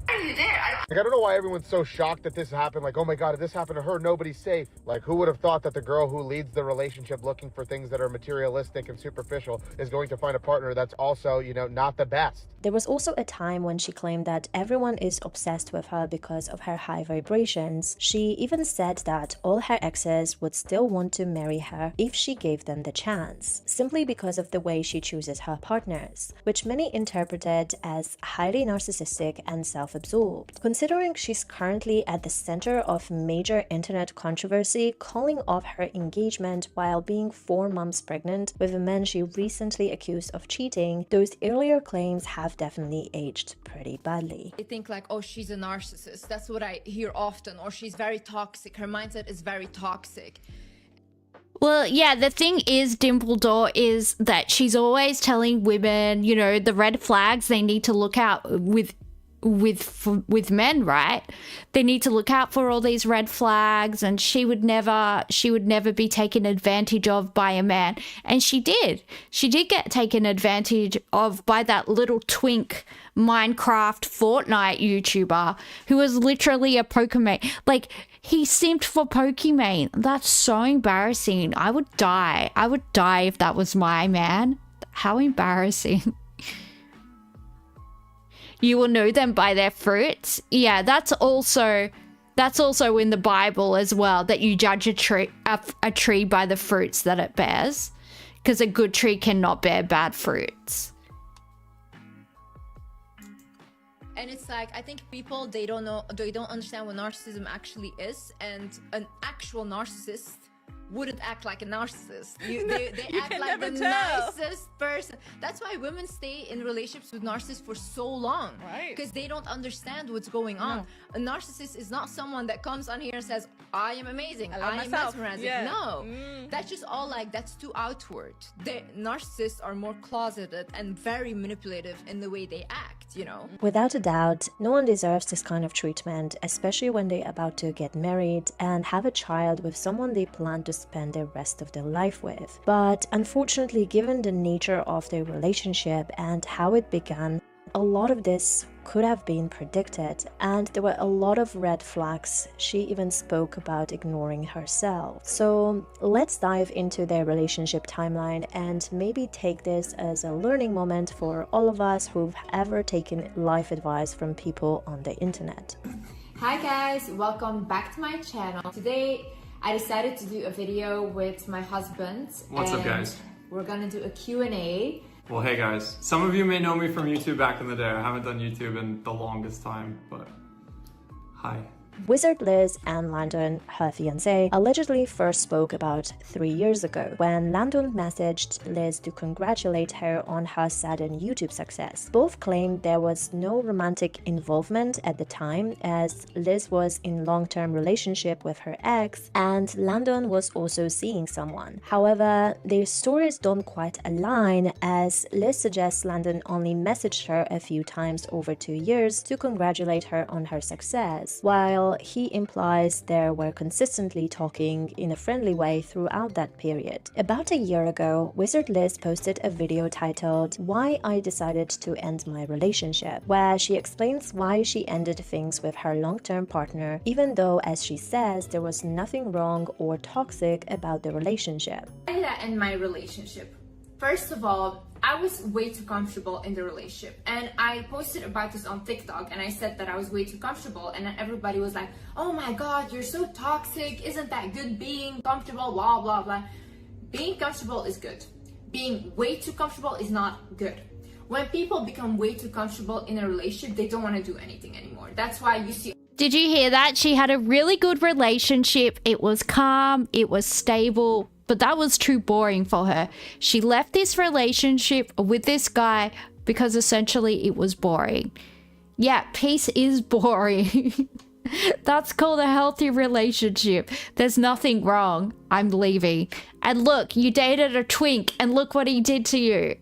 why are you there?
I don't know why everyone's so shocked that this happened. Like, oh my God, if this happened to her, nobody's safe. Like, who would have thought that the girl who leads the relationship looking for things that are materialistic and superficial is going to find a partner that's also, you know, not the best?
There was also a time when she claimed that everyone is obsessed with her because of her high vibrations. She even said that all her exes would still want to marry her if she gave them the chance, simply because of the way she chooses her partners, which many interpreted as highly narcissistic and self-absorbed. Considering she's currently at the center of major internet controversy, calling off her engagement while being 4 months pregnant with a man she recently accused of cheating, those earlier claims have definitely aged pretty badly.
They think like, oh, she's a narcissist. That's what I hear often. Or she's very toxic. Her mindset is very toxic.
Well, yeah, the thing is, Dimpledore, is that she's always telling women, you know, the red flags they need to look out with men, right? They need to look out for all these red flags, and she would never be taken advantage of by a man. And she did get taken advantage of by that little twink Minecraft Fortnite YouTuber who was literally a Pokemon. Like, he simped for Pokemon. That's so embarrassing. I would die if that was my man. How embarrassing. You will know them by their fruits. Yeah, that's also in the Bible as well, that you judge a tree by the fruits that it bears, because a good tree cannot bear bad fruits.
And it's like, I think people, they don't understand what narcissism actually is, and an actual narcissist wouldn't act like a narcissist. They act like the nicest person. That's why women stay in relationships with narcissists for so long. Right. Because they don't understand what's going on. A narcissist is not someone that comes on here and says, I am amazing, I am mesmerizing. Yeah. No. that's just all like, that's too outward. The narcissists are more closeted and very manipulative in the way they act, you know?
Without a doubt, no one deserves this kind of treatment, especially when they're about to get married and have a child with someone they plan to spend the rest of their life with. But unfortunately, given the nature of their relationship and how it began, a lot of this could have been predicted, and there were a lot of red flags. She even spoke about ignoring herself. So let's dive into their relationship timeline and maybe take this as a learning moment for all of us who've ever taken life advice from people on the internet.
Hi guys, welcome back to my channel. Today I decided to do a video with my husband.
What's up, guys?
We're gonna do a Q&A.
Well, hey guys, some of you may know me from YouTube back in the day. I haven't done YouTube in the longest time, but hi.
Wizard Liz and Landon, her fiancé, allegedly first spoke about 3 years ago when Landon messaged Liz to congratulate her on her sudden YouTube success. Both claimed there was no romantic involvement at the time, as Liz was in long-term relationship with her ex and Landon was also seeing someone. However, their stories don't quite align, as Liz suggests Landon only messaged her a few times over 2 years to congratulate her on her success, while he implies they were consistently talking in a friendly way throughout that period. About a year ago, Wizard Liz posted a video titled "Why I Decided to End My Relationship," where she explains why she ended things with her long-term partner, even though, as she says, there was nothing wrong or toxic about the relationship.
Why did I end my relationship? First of all, I was way too comfortable in the relationship, and I posted about this on TikTok, and I said that I was way too comfortable, and then everybody was like, oh my god, you're so toxic, isn't that good being comfortable, blah blah blah. Being comfortable is good. Being way too comfortable is not good. When people become way too comfortable in a relationship, they don't want to do anything anymore. That's why you see...
Did you hear that? She had a really good relationship. It was calm, it was stable, but that was too boring for her. She left this relationship with this guy because essentially it was boring. Yeah, peace is boring. That's called a healthy relationship. There's nothing wrong. I'm leaving. And look, you dated a twink and look what he did to you.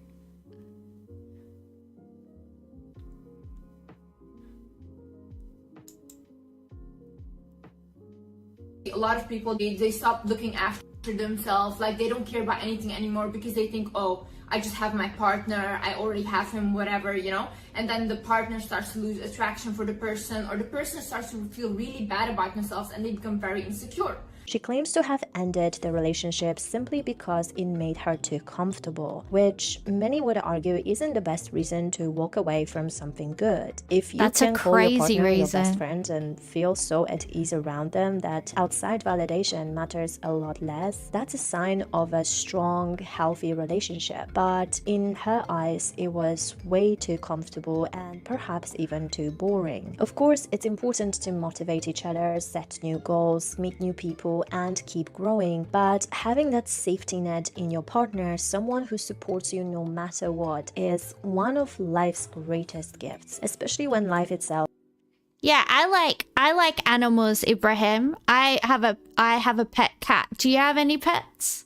A lot of people, they stop looking after themselves, like they don't care about anything anymore because they think, oh, I just have my partner, I already have him, whatever, you know. And then the partner starts to lose attraction for the person, or the person starts to feel really bad about themselves and they become very insecure.
She claims to have ended the relationship simply because it made her too comfortable, which many would argue isn't the best reason to walk away from something good. If you can call your partner your best friend and feel so at ease around them that outside validation matters a lot less, that's a sign of a strong, healthy relationship. But in her eyes, it was way too comfortable and perhaps even too boring. Of course, it's important to motivate each other, set new goals, meet new people, and keep growing, but having that safety net in your partner, someone who supports you no matter what, is one of life's greatest gifts, especially when life itself...
Yeah, I like animals, Ibrahim. I have a pet cat. Do you have any pets?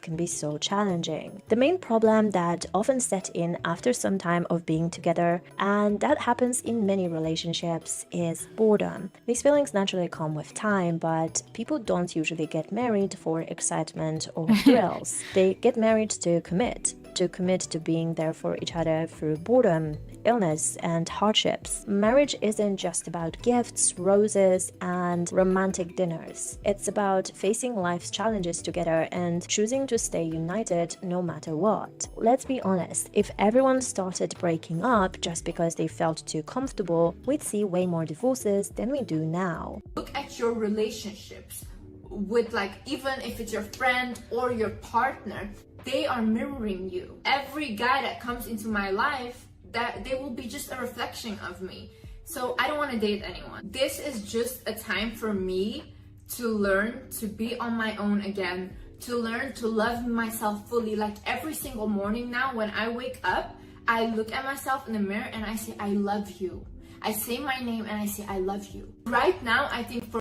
can be so challenging. The main problem that often set in after some time of being together, and that happens in many relationships, is boredom. These feelings naturally come with time, but people don't usually get married for excitement or thrills. They get married to commit to being there for each other through boredom, illness, and hardships. Marriage isn't just about gifts, roses, and romantic dinners. It's about facing life's challenges together and choosing to stay united no matter what. Let's be honest, if everyone started breaking up just because they felt too comfortable, we'd see way more divorces than we do now.
Look at your relationships with, like, even if it's your friend or your partner, they are mirroring you. Every guy that comes into my life, that they will be just a reflection of me. So I don't want to date anyone. This is just a time for me to learn to be on my own again, to learn to love myself fully. Like every single morning now when I wake up, I look at myself in the mirror and I say, I love you. I say my name and I say, I love you. Right now, I think for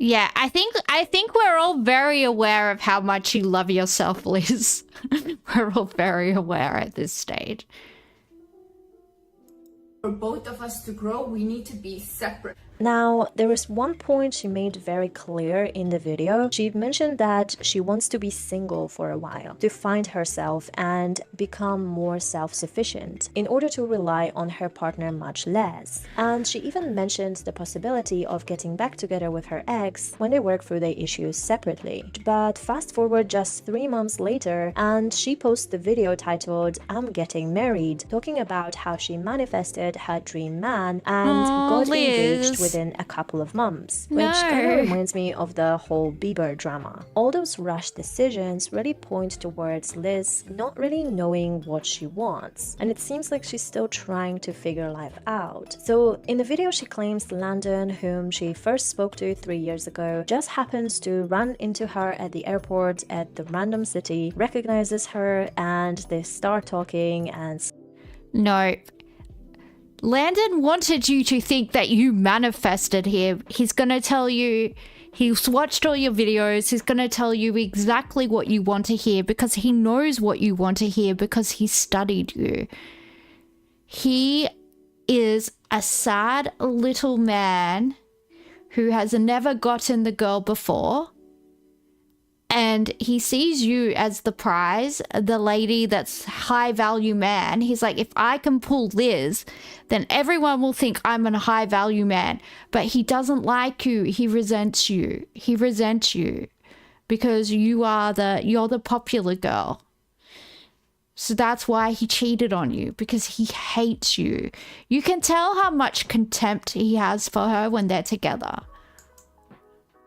Yeah, I think we're all very aware of how much you love yourself, Liz. We're all very aware at this stage.
For both of us to grow, we need to be separate.
Now, there is one point she made very clear in the video. She mentioned that she wants to be single for a while, to find herself and become more self-sufficient in order to rely on her partner much less. And she even mentioned the possibility of getting back together with her ex when they work through the issues separately. But fast forward just 3 months later, and she posts the video titled "I'm Getting Married," talking about how she manifested her dream man and got engaged within a couple of months, which kind of reminds me of the whole Bieber drama. All those rushed decisions really point towards Liz not really knowing what she wants, and it seems like she's still trying to figure life out. So in the video, she claims Landon, whom she first spoke to 3 years ago, just happens to run into her at the airport at the random city, recognizes her, and they start talking and...
No. Landon wanted you to think that you manifested him. He's going to tell you, he's watched all your videos, he's going to tell you exactly what you want to hear because he knows what you want to hear because he studied you. He is a sad little man who has never gotten the girl before. And he sees you as the prize, the lady that's high value man. He's like, if I can pull Liz, then everyone will think I'm a high value man. But he doesn't like you. He resents you. He resents you because you're the popular girl. So that's why he cheated on you, because he hates you. You can tell how much contempt he has for her when they're together.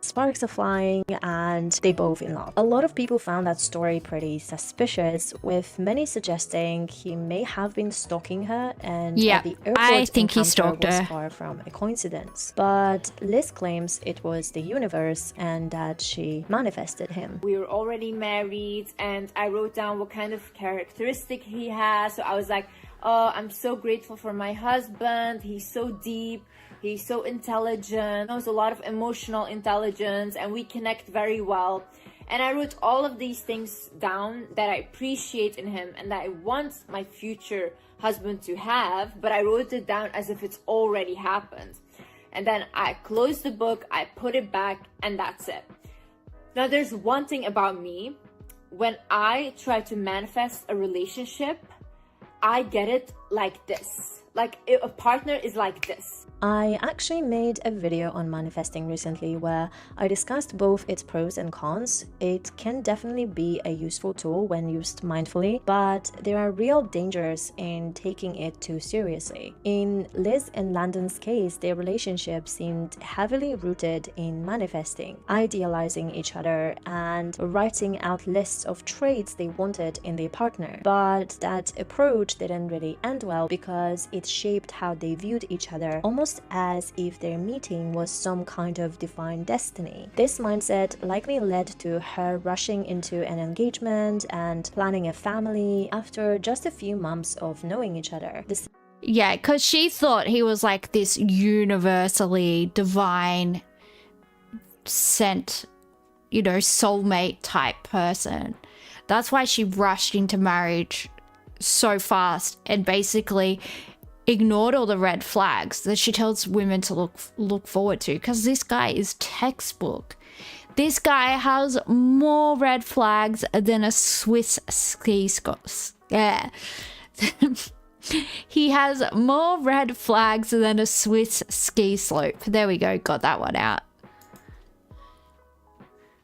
Sparks are flying and they both in love. A lot of people found that story pretty suspicious, with many suggesting he may have been stalking her, and at the airport
I think he stalked
was
her.
far from a coincidence. But Liz claims it was the universe and that she manifested him.
We were already married, and I wrote down what kind of characteristic he has. So I was like, oh, I'm so grateful for my husband. He's so deep. He's so intelligent, knows a lot of emotional intelligence, and we connect very well. And I wrote all of these things down that I appreciate in him and that I want my future husband to have, but I wrote it down as if it's already happened. And then I closed the book, I put it back, and that's it. Now, there's one thing about me. When I try to manifest a relationship, I get it like this. Like, a partner is like this.
I actually made a video on manifesting recently where I discussed both its pros and cons. It can definitely be a useful tool when used mindfully, but there are real dangers in taking it too seriously. In Liz and Landon's case, their relationship seemed heavily rooted in manifesting, idealizing each other, and writing out lists of traits they wanted in their partner. But that approach didn't really end well because it shaped how they viewed each other, almost as if their meeting was some kind of divine destiny. This mindset likely led to her rushing into an engagement and planning a family after just a few months of knowing each other.
Yeah, because she thought he was like this universally divine sent, soulmate type person. That's why she rushed into marriage so fast and basically ignored all the red flags that she tells women to look forward to, because this guy is textbook. This guy has more red flags than a Swiss ski slope. Yeah. He has more red flags than a Swiss ski slope. There we go, got that one out.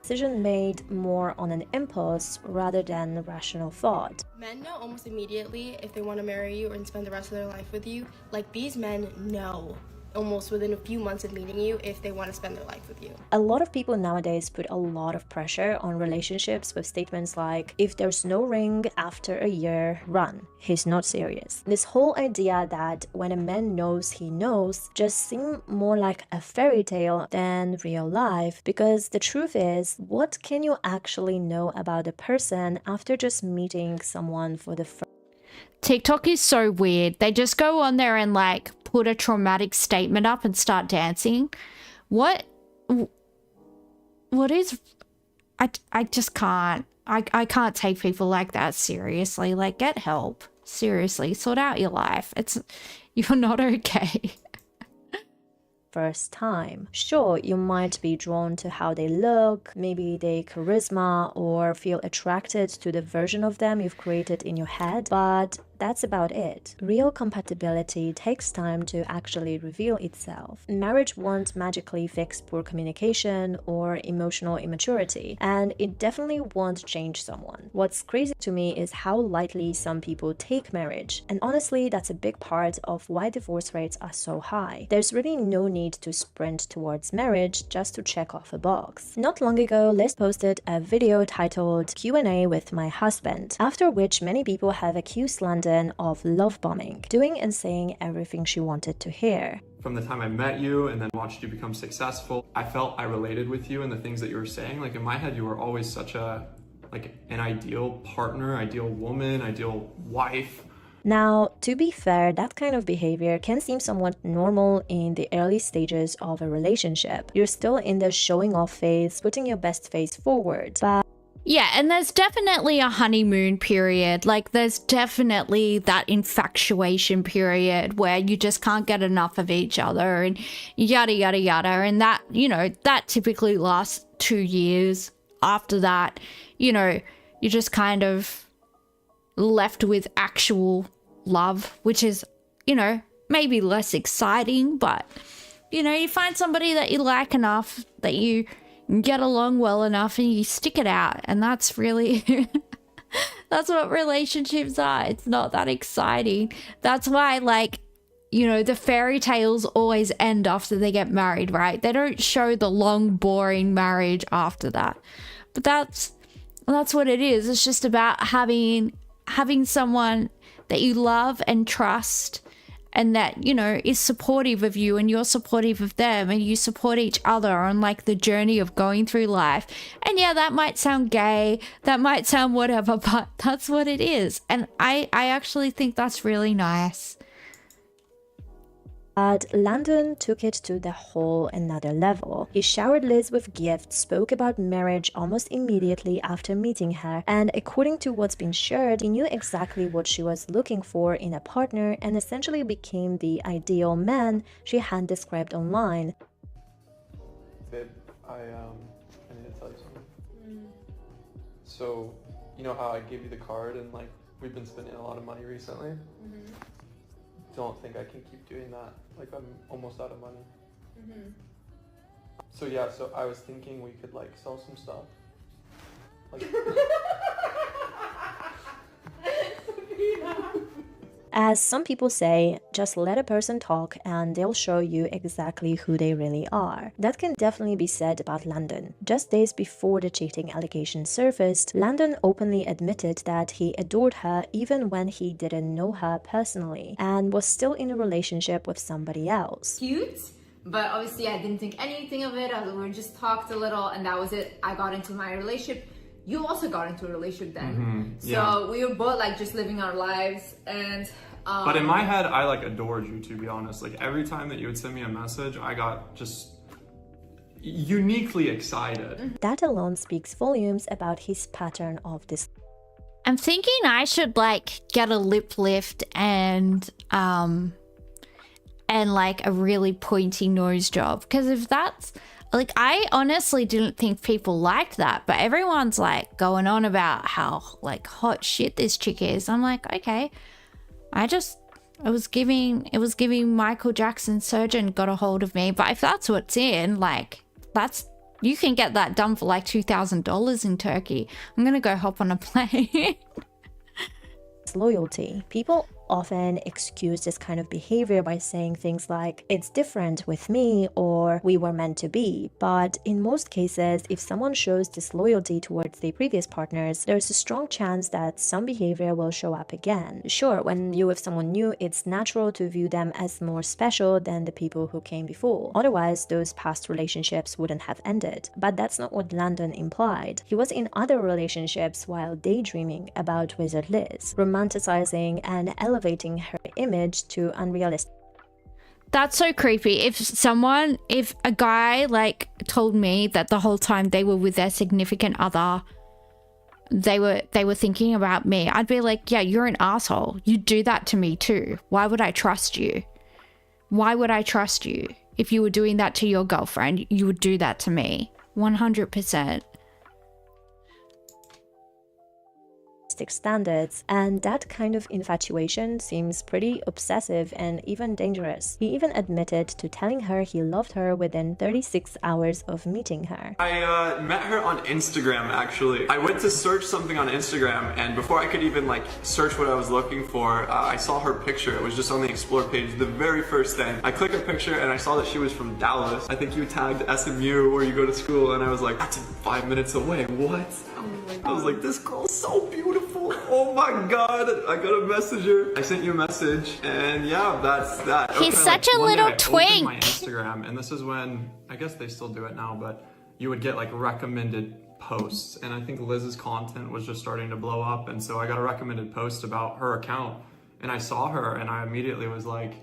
Decision made more on an impulse rather than rational thought.
Men know almost immediately if they want to marry you and spend the rest of their life with you. Like, these men know almost within a few months of meeting you if they want to spend their life with you.
A lot of people nowadays put a lot of pressure on relationships with statements like, if there's no ring after a year, run. He's not serious. This whole idea that when a man knows he knows just seem more like a fairy tale than real life, because the truth is, what can you actually know about a person after just meeting someone for the first?
TikTok is so weird. They just go on there and like put a traumatic statement up and start dancing. What what is, I just can't. I can't take people like that seriously. Like, get help. Seriously, sort out your life. You're not okay.
First time. Sure, you might be drawn to how they look, maybe their charisma, or feel attracted to the version of them you've created in your head, but that's about it. Real compatibility takes time to actually reveal itself. Marriage won't magically fix poor communication or emotional immaturity, and it definitely won't change someone. What's crazy to me is how lightly some people take marriage, and honestly, that's a big part of why divorce rates are so high. There's really no need to sprint towards marriage just to check off a box. Not long ago, Liz posted a video titled Q&A with my husband, after which many people have accused London of love bombing, doing and saying everything she wanted to hear.
From the time I met you and then watched you become successful, I felt I related with you and the things that you were saying. Like, in my head, you were always such an ideal partner, ideal woman, ideal wife.
Now, to be fair, that kind of behavior can seem somewhat normal in the early stages of a relationship. You're still in the showing off phase, putting your best face forward, but
yeah, and there's definitely a honeymoon period. Like, there's definitely that infatuation period where you just can't get enough of each other and yada, yada, yada. And that, that typically lasts 2 years. After that, you're just kind of left with actual love, which is, maybe less exciting, but, you find somebody that you like enough, that you get along well enough, and you stick it out. And that's really that's what relationships are. It's not that exciting. That's why, the fairy tales always end after they get married, right? They don't show the long boring marriage after that. But that's what it is. It's just about having someone that you love and trust, and that, is supportive of you, and you're supportive of them, and you support each other on the journey of going through life. And yeah, that might sound gay, that might sound whatever, but that's what it is. And I actually think that's really nice.
But Landon took it to the whole another level. He showered Liz with gifts, spoke about marriage almost immediately after meeting her, and according to what's been shared, he knew exactly what she was looking for in a partner and essentially became the ideal man she had described online.
Babe, I need to tell you something. So, you know how I gave you the card and we've been spending a lot of money recently? Don't think I can keep doing that. I'm almost out of money. So yeah, so I was thinking we could sell some stuff.
As some people say, just let a person talk and they'll show you exactly who they really are. That can definitely be said about Landon. Just days before the cheating allegation surfaced, Landon openly admitted that he adored her even when he didn't know her personally and was still in a relationship with somebody else.
Cute, but obviously I didn't think anything of it. We just talked a little and that was it. I got into my relationship. You also got into a relationship then. So we were both just living our lives, and
but in my head, I adored you, to be honest. Every time that you would send me a message, I got just uniquely excited.
That alone speaks volumes about his pattern of this.
I'm thinking I should get a lip lift and a really pointy nose job, because if that's I honestly didn't think people liked that, but everyone's going on about how hot shit this chick is. I'm okay. It was giving Michael Jackson surgeon got a hold of me. But if that's what's in, you can get that done for $2,000 in Turkey. I'm gonna go hop on a plane.
Loyalty. People often excuse this kind of behavior by saying things like, it's different with me, or we were meant to be. But in most cases, if someone shows disloyalty towards their previous partners, there's a strong chance that some behavior will show up again. Sure, when you're with someone new, it's natural to view them as more special than the people who came before. Otherwise, those past relationships wouldn't have ended. But that's not what Landon implied. He was in other relationships while daydreaming about Wizard Liz, romanticizing and elevating her image to unrealistic.
That's so creepy. If a guy like told me that the whole time they were with their significant other, they were thinking about me, I'd be like, yeah, you're an asshole. You do that to me too. Why would I trust you? Why would I trust you? If you were doing that to your girlfriend, you would do that to me. 100%.
Standards, and that kind of infatuation seems pretty obsessive and even dangerous. He even admitted to telling her he loved her within 36 hours of meeting her.
I met her on Instagram, actually. I went to search something on Instagram, and before I could even like search what I was looking for, I saw her picture. It was just on the Explore page, the very first thing. I clicked her picture and I saw that she was from Dallas. I think you tagged SMU where you go to school, and I was like, that's 5 minutes away. What? I was like, this girl's so beautiful. Oh my god. I got a message her. I sent you a message, and yeah, that's that.
He's such a little twink.
My Instagram, and this is when, I guess they still do it now, but you would get like recommended posts, and I think Liz's content was just starting to blow up, and so I got a recommended post about her account, and I saw her, and I immediately was like,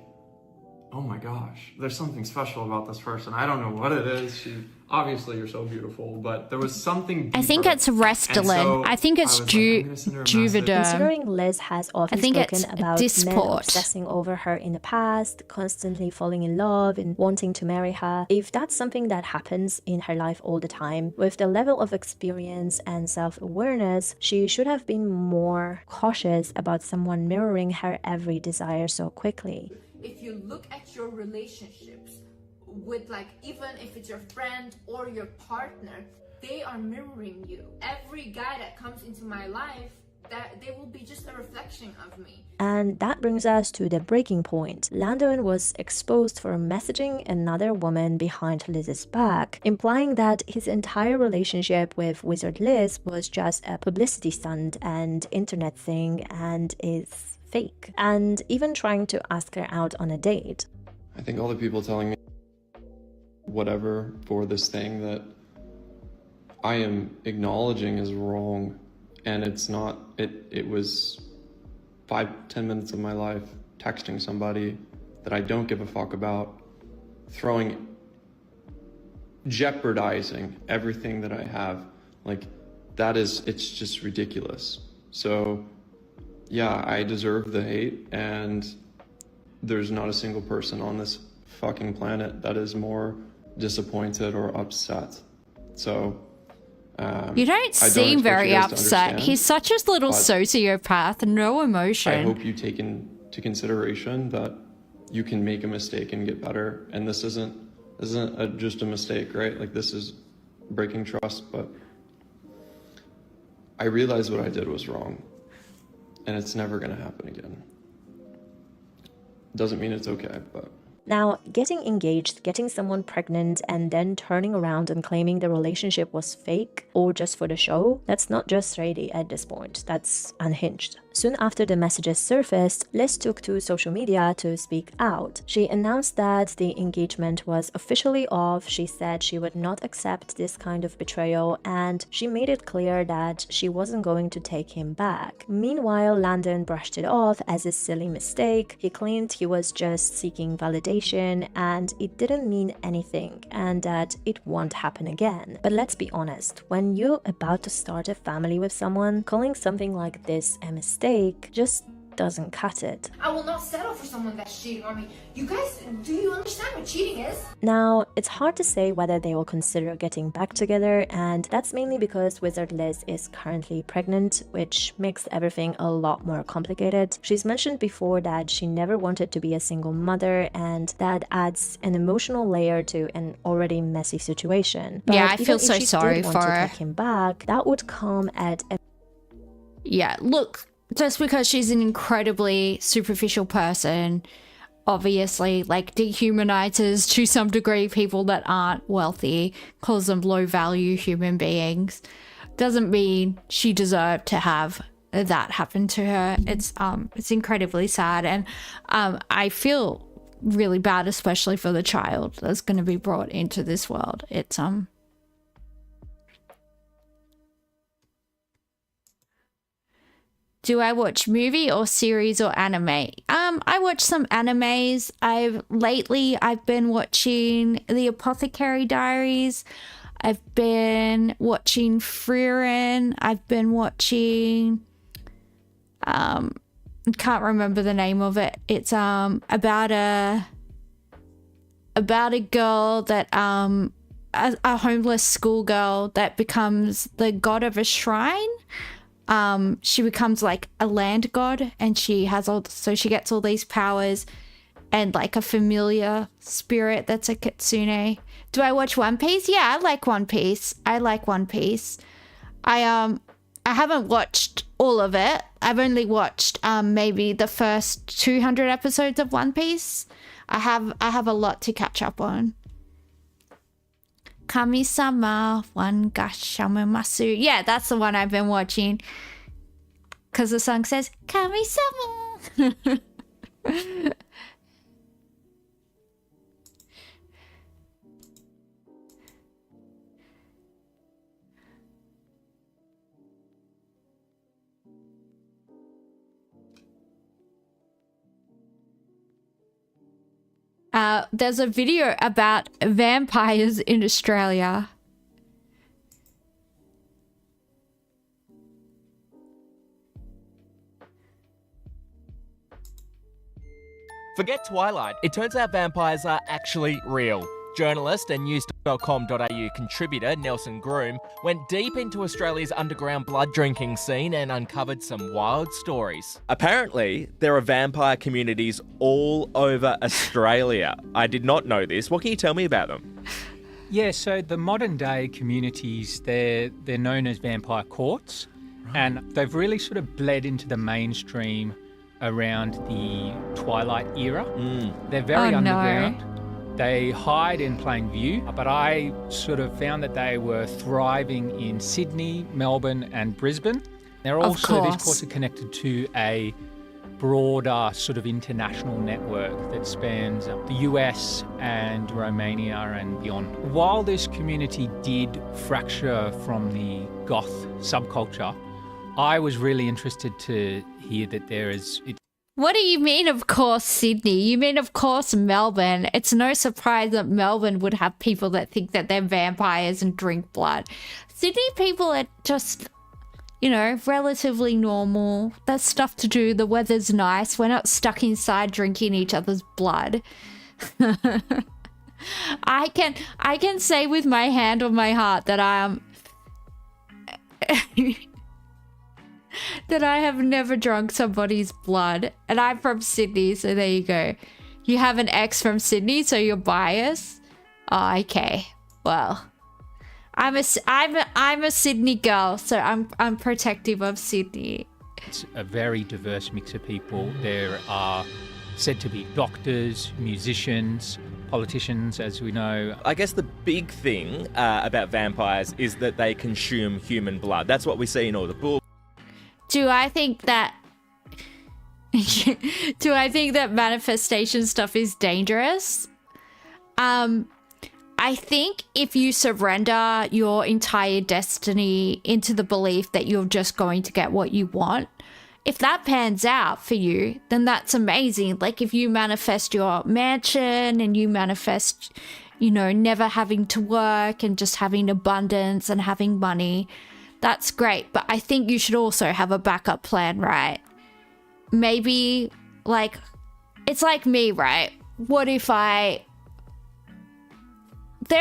oh my gosh, there's something special about this person. I don't know what it is. Obviously you're so beautiful, but there was something deeper.
I think it's Restylane.
So
I think it's Juvederm.
Considering Liz has often spoken about men
Teapot.
obsessing over her in the past, constantly falling in love and wanting to marry her, if that's something that happens in her life all the time, with the level of experience and self-awareness, she should have been more cautious about someone mirroring her every desire so quickly.
If you look at your relationships with, like, even if it's your friend or your partner, they are mirroring you. Every guy that comes into my life, that they will be just a reflection of me.
And that brings us to the breaking point. Landon was exposed for messaging another woman behind Liz's back, implying that his entire relationship with Wizard Liz was just a publicity stunt and internet thing and is fake, and even trying to ask her out on a date.
I think all the people telling me whatever for this thing that I am acknowledging is wrong, and it's not. It was 5-10 minutes of my life texting somebody that I don't give a fuck about, jeopardizing everything that I have. Like, it's just ridiculous. So yeah, I deserve the hate, and there's not a single person on this fucking planet that is more disappointed or upset. So
you don't seem very upset. He's such a little sociopath, no emotion.
I hope you take into consideration that you can make a mistake and get better, and this isn't just a mistake, right? Like, this is breaking trust, but I realized what I did was wrong, and it's never gonna happen again. Doesn't mean it's okay, but...
Now, getting engaged, getting someone pregnant, and then turning around and claiming the relationship was fake or just for the show, that's not just shady at this point, that's unhinged. Soon after the messages surfaced, Liz took to social media to speak out. She announced that the engagement was officially off. She said she would not accept this kind of betrayal, and she made it clear that she wasn't going to take him back. Meanwhile, Landon brushed it off as a silly mistake. He claimed he was just seeking validation and it didn't mean anything and that it won't happen again. But let's be honest, when you're about to start a family with someone, calling something like this a mistake just doesn't cut it.
I will not settle for someone that's cheating on me. You guys, do you understand what cheating is?
Now, it's hard to say whether they will consider getting back together, and that's mainly because Wizard Liz is currently pregnant, which makes everything a lot more complicated. She's mentioned before that she never wanted to be a single mother, and that adds an emotional layer to an already messy situation. But
yeah, I feel so sorry for her.
Take him back, that would come at a...
Yeah, look, just because she's an incredibly superficial person, obviously, like, dehumanizes to some degree people that aren't wealthy, calls them low-value human beings, doesn't mean she deserved to have that happen to her. It's incredibly sad, and I feel really bad, especially for the child that's going to be brought into this world. It's Do I watch movie or series or anime? I watch some animes. I've been watching The Apothecary Diaries. I've been watching Frieren. I've been watching can't remember the name of it. It's about a girl that a homeless schoolgirl that becomes the god of a shrine. She becomes like a land god, and she gets all these powers and like a familiar spirit that's a kitsune. Do I watch One Piece? Yeah, I like One Piece. I haven't watched all of it. I've only watched maybe the first 200 episodes of One Piece. I have a lot to catch up on. Kami-sama wangashamemasu. Yeah, that's the one I've been watching. Because the song says, Kami-sama. There's a video about vampires in Australia.
Forget Twilight. It turns out vampires are actually real. Journalist and news.com.au contributor Nelson Groom went deep into Australia's underground blood drinking scene and uncovered some wild stories. Apparently, there are vampire communities all over Australia. I did not know this. What can you tell me about them?
Yeah, so the modern day communities, they're known as vampire courts, and they've really sort of bled into the mainstream around the Twilight era. They're very underground. No. They hide in plain view, but I sort of found that they were thriving in Sydney, Melbourne and Brisbane. They're also, these courts are connected to a broader sort of international network that spans the US and Romania and beyond. While this community did fracture from the goth subculture, I was really interested to hear that there is...
What do you mean, of course, Sydney? You mean, of course, Melbourne. It's no surprise that Melbourne would have people that think that they're vampires and drink blood. Sydney people are just, you know, relatively normal. There's stuff to do. The weather's nice. We're not stuck inside drinking each other's blood. I can say with my hand on my heart that that I have never drunk somebody's blood. And I'm from Sydney, so there you go. You have an ex from Sydney, so you're biased? Oh, okay. Well, I'm a Sydney girl, so I'm protective of Sydney.
It's a very diverse mix of people. There are said to be doctors, musicians, politicians, as we know.
I guess the big thing about vampires is that they consume human blood. That's what we see in all the books.
Do I think that manifestation stuff is dangerous? I think if you surrender your entire destiny into the belief that you're just going to get what you want, if that pans out for you, then that's amazing. Like if you manifest your mansion and you manifest, you know, never having to work and just having abundance and having money, that's great, but I think you should also have a backup plan, right? Maybe, like, it's like me, right? What if there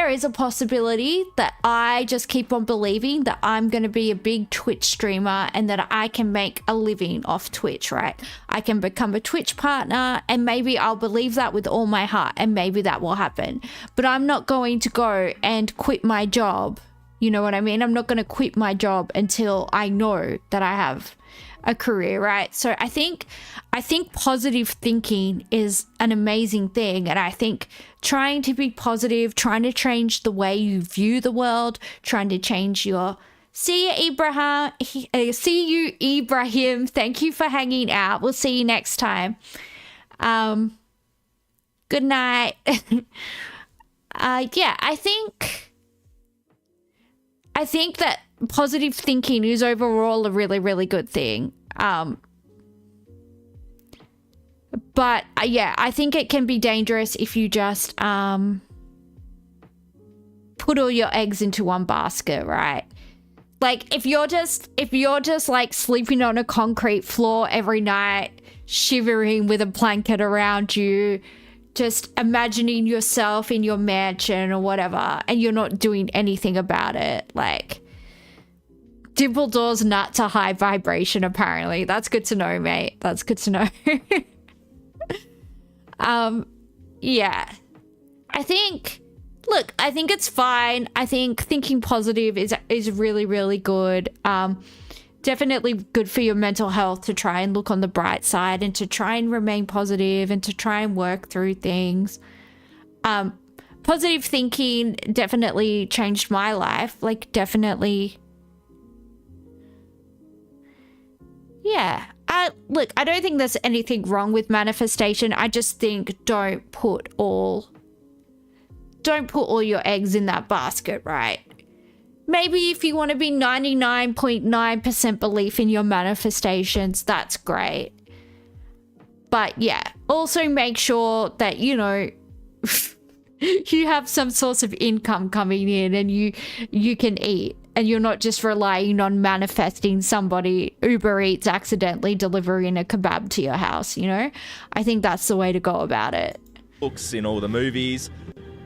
is a possibility that I just keep on believing that I'm going to be a big Twitch streamer and that I can make a living off Twitch, right? I can become a Twitch partner and maybe I'll believe that with all my heart and maybe that will happen. But I'm not going to go and quit my job. You know what I mean? I'm not going to quit my job until I know that I have a career, right? So I think positive thinking is an amazing thing. And I think trying to be positive, trying to change the way you view the world, trying to change your... See you, Ibrahim. Thank you for hanging out. We'll see you next time. Good night. Yeah, I think that positive thinking is overall a really, really good thing. But yeah, I think it can be dangerous if you just put all your eggs into one basket, right? Like if you're just like sleeping on a concrete floor every night, shivering with a blanket around you, just imagining yourself in your mansion or whatever, and you're not doing anything about it, like Dumbledore's nuts are high vibration apparently. That's good to know, mate. That's good to know. Yeah. I think it's fine. I think thinking positive is really, really good. Definitely good for your mental health to try and look on the bright side and to try and remain positive and to try and work through things. Positive thinking definitely changed my life. Like, definitely. Yeah. Look, I don't think there's anything wrong with manifestation. I just think don't put all your eggs in that basket, right? Maybe if you want to be 99.9% belief in your manifestations, that's great. But yeah, also make sure that, you know, you have some source of income coming in and you can eat. And you're not just relying on manifesting somebody Uber Eats accidentally delivering a kebab to your house, you know? I think that's the way to go about it.
Books in all the movies.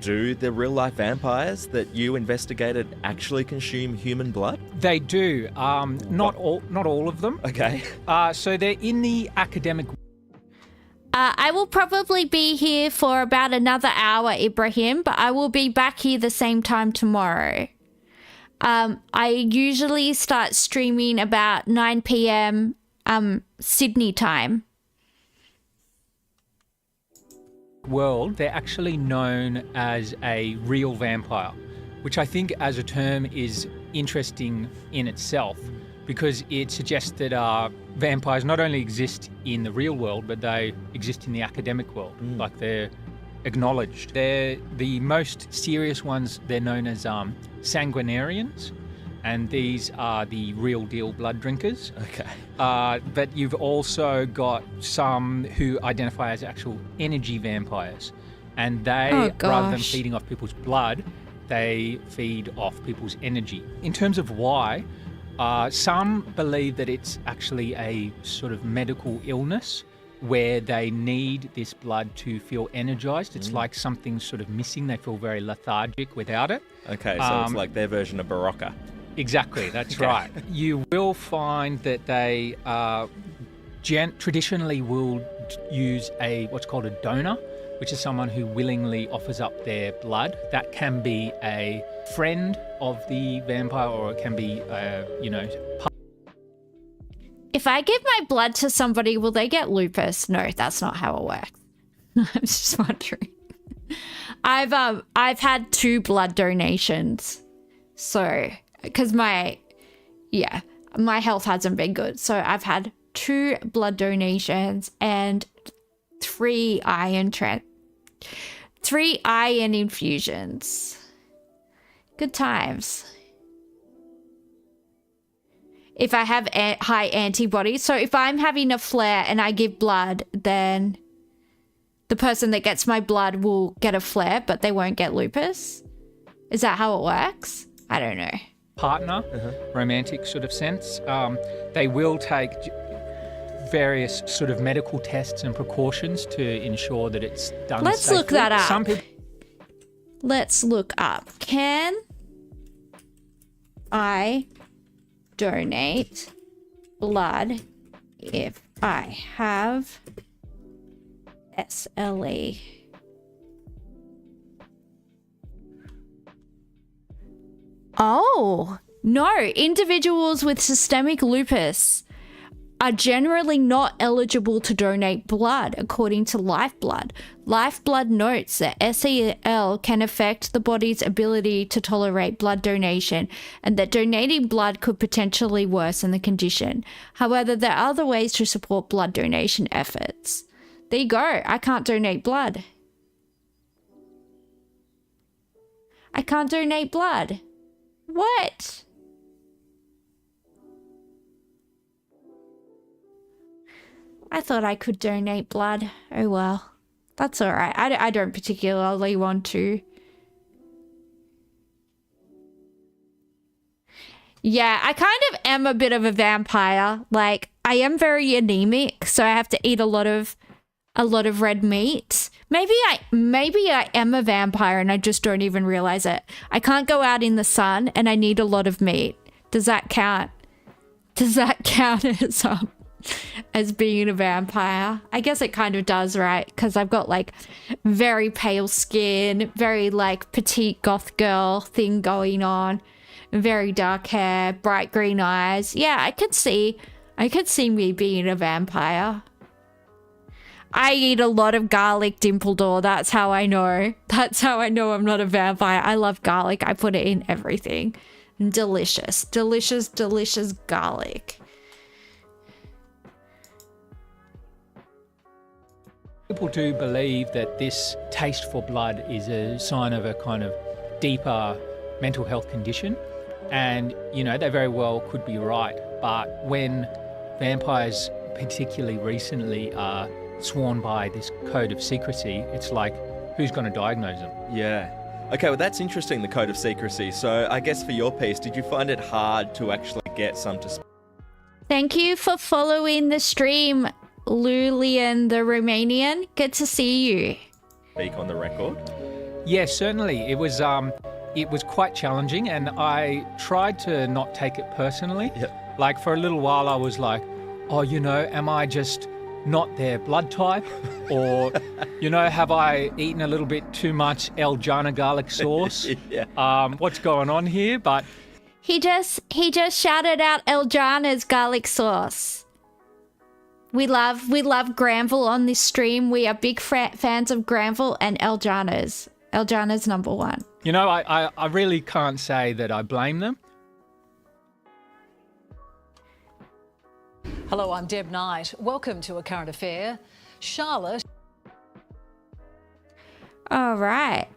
Do the real-life vampires that you investigated actually consume human blood?
They do. Not all of them.
Okay.
So they're in the academic.
I will probably be here for about another hour, Ibrahim, but I will be back here the same time tomorrow. I usually start streaming about 9 p.m. Sydney time.
World, they're actually known as a real vampire, which I think as a term is interesting in itself because it suggests that vampires not only exist in the real world, but they exist in the academic world. Like they're acknowledged. They're the most serious ones. They're known as sanguinarians, and these are the real deal blood drinkers.
Okay.
But you've also got some who identify as actual energy vampires, and they, rather than feeding off people's blood, they feed off people's energy. In terms of why, some believe that it's actually a sort of medical illness where they need this blood to feel energized. It's like something's sort of missing. They feel very lethargic without it.
Okay, so it's like their version of Barocca.
Exactly, that's right. You will find that they traditionally will use what's called a donor, which is someone who willingly offers up their blood. That can be a friend of the vampire, or it can be,
If I give my blood to somebody, will they get lupus? No, that's not how it works. I'm just wondering. I've had 2 blood donations. So, because my health hasn't been good. So I've had 2 blood donations and 3 iron infusions. Good times. If I have high antibodies. So if I'm having a flare and I give blood, then the person that gets my blood will get a flare, but they won't get lupus. Is that how it works? I don't know.
Partner, romantic sort of sense. They will take various sort of medical tests and precautions to ensure that it's done
Let's
safely.
look that up.
Some people...
Let's look up. Can I donate blood if I have SLE? Oh, no. Individuals with systemic lupus are generally not eligible to donate blood, according to Lifeblood. Lifeblood notes that SEL can affect the body's ability to tolerate blood donation and that donating blood could potentially worsen the condition. However, there are other ways to support blood donation efforts. There you go. I can't donate blood. I can't donate blood. What? I thought I could donate blood. Oh well. That's alright. I don't particularly want to. Yeah, I kind of am a bit of a vampire. Like, I am very anemic, so I have to eat a lot of red meat. Maybe I am a vampire and I just don't even realize it. I can't go out in the sun and I need a lot of meat. Does that count? Does that count as being a vampire? I guess it kind of does, right? Because I've got like very pale skin, very like petite goth girl thing going on, very dark hair, bright green eyes. Yeah, I could see me being a vampire. I eat a lot of garlic, Dimpledore. That's how I know. That's how I know I'm not a vampire. I love garlic. I put it in everything. Delicious, delicious, delicious garlic.
People do believe that this taste for blood is a sign of a kind of deeper mental health condition. And, you know, they very well could be right. But when vampires, particularly recently, are sworn by this code of secrecy, it's like, who's going to diagnose them?
Yeah. Okay, well, that's interesting, the code of secrecy. So I guess for your piece, did you find it hard to actually get some to speak?
Thank you for following the stream, Lulian the Romanian. Good to see you.
Speak on the record?
Yes, certainly. It was quite challenging, and I tried to not take it personally.
Yep.
Like, for a little while, I was like, oh, you know, am I just not their blood type? Or, you know, have I eaten a little bit too much El Jana garlic sauce?
Yeah.
What's going on here? But
he just shouted out El Jana's garlic sauce. We love Granville on this stream. We are big fans of Granville and El Jana's. El Jana's number one.
You know, I really can't say that I blame them.
Hello, I'm Deb Knight. Welcome to A Current Affair. Charlotte.
All right.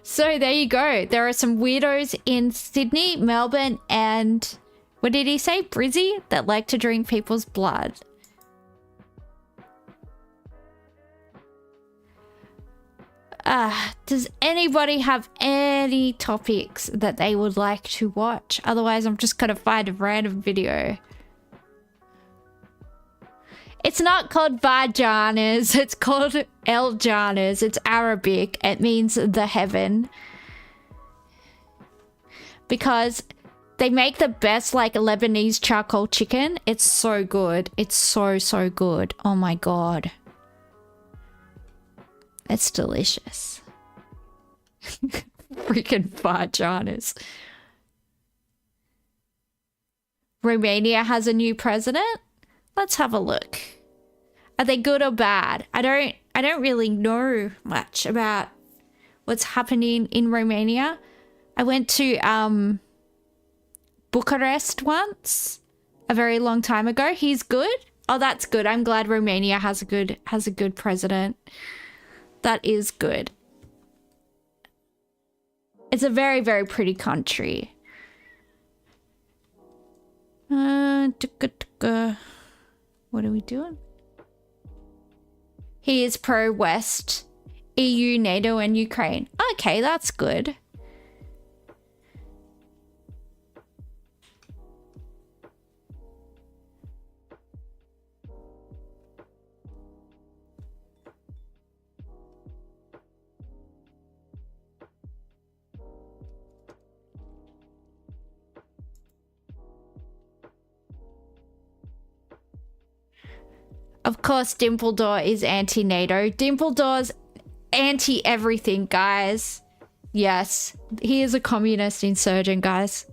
So there you go. There are some weirdos in Sydney, Melbourne, and what did he say? Brizzy, that like to drink people's blood. Does anybody have any topics that they would like to watch? Otherwise, I'm just going to find a random video. It's not called vaginas. It's called El Janas. It's Arabic. It means the heaven. Because they make the best like Lebanese charcoal chicken. It's so good. It's so good. Oh my god. It's delicious. Freaking vaginas. Romania has a new president? Let's have a look. Are they good or bad? I don't really know much about what's happening in Romania. I went to Bucharest once a very long time ago. He's good. Oh, that's good. I'm glad Romania has a good president. That is good. It's a very, very pretty country. What are we doing? He is pro-West, EU, NATO, and Ukraine. Okay, that's good. Of course, Dimpledore is anti-NATO. Dimpledore's anti-everything, guys. Yes, he is a communist insurgent, guys.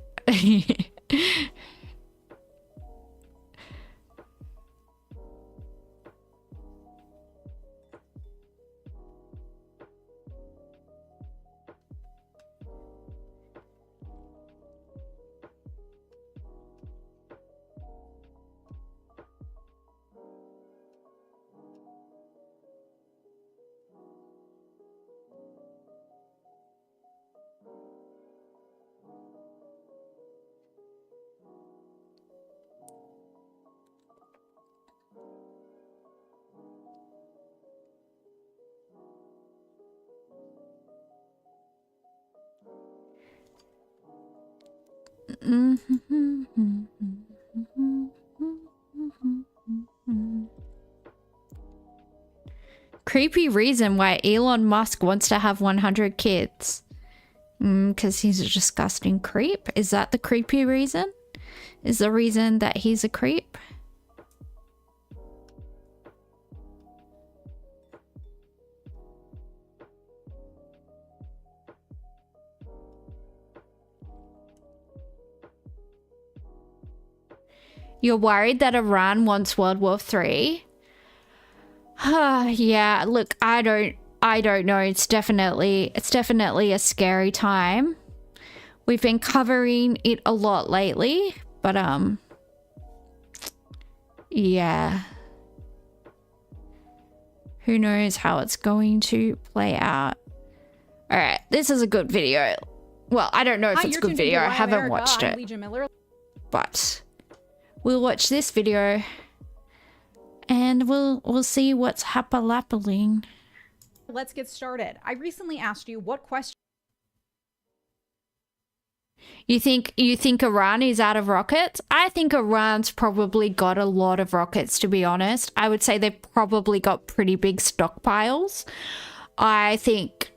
Creepy reason why Elon Musk wants to have 100 kids. Because he's a disgusting creep. Is that the creepy reason? Is the reason that he's a creep? You're worried that Iran wants World War III? Yeah, look, I don't know. It's definitely a scary time. We've been covering it a lot lately, but yeah. Who knows how it's going to play out. All right, this is a good video. Well, I don't know if it's a good video. I haven't watched it. But we'll watch this video and we'll see what's happening.
Let's get started. I recently asked you what question.
You think Iran is out of rockets? I think Iran's probably got a lot of rockets, to be honest. I would say they've probably got pretty big stockpiles. I think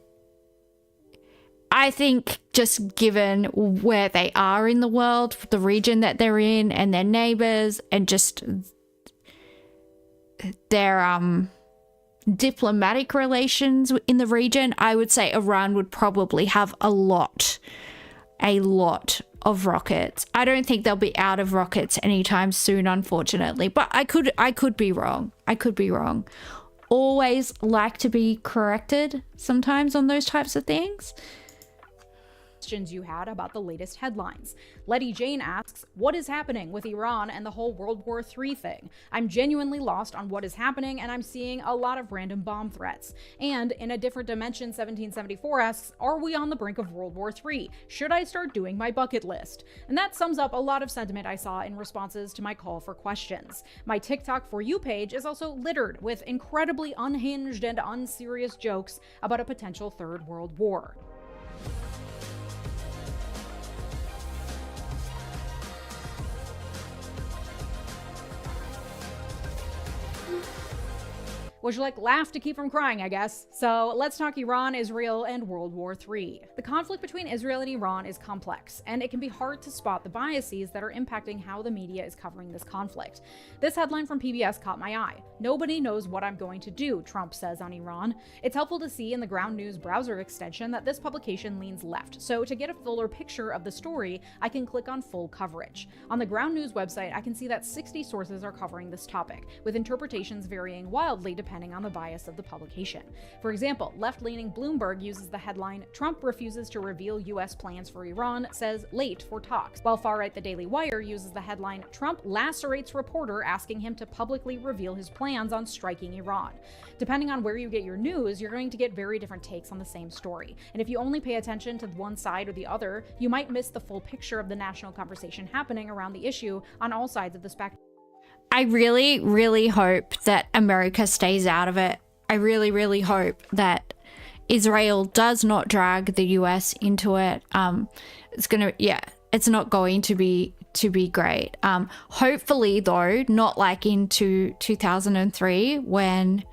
just given where they are in the world, the region that they're in and their neighbors and just their diplomatic relations in the region, I would say Iran would probably have a lot of rockets. I don't think they'll be out of rockets anytime soon, unfortunately, but I could be wrong. I could be wrong. Always like to be corrected sometimes on those types of things.
Questions you had about the latest headlines. Letty Jane asks, what is happening with Iran and the whole World War III thing? I'm genuinely lost on what is happening, and I'm seeing a lot of random bomb threats. And in a different dimension, 1774 asks, are we on the brink of World War III? Should I start doing my bucket list? And that sums up a lot of sentiment I saw in responses to my call for questions. My TikTok For You page is also littered with incredibly unhinged and unserious jokes about a potential third world war. Would you like laugh to keep from crying, I guess? So let's talk Iran, Israel, and World War III. The conflict between Israel and Iran is complex, and it can be hard to spot the biases that are impacting how the media is covering this conflict. This headline from PBS caught my eye. Nobody knows what I'm going to do, Trump says on Iran. It's helpful to see in the Ground News browser extension that this publication leans left, so to get a fuller picture of the story, I can click on full coverage. On the Ground News website, I can see that 60 sources are covering this topic, with interpretations varying wildly depending on the bias of the publication. For example, left-leaning Bloomberg uses the headline, Trump refuses to reveal US plans for Iran, says late for talks, while far-right The Daily Wire uses the headline, Trump lacerates reporter asking him to publicly reveal his plans on striking Iran. Depending on where you get your news, you're going to get very different takes on the same story. And if you only pay attention to one side or the other, you might miss the full picture of the national conversation happening around the issue on all sides of the spectrum.
I really, really hope that America stays out of it. I really, really hope that Israel does not drag the US into it. It's not going to be great. Hopefully though, not like into 2003 when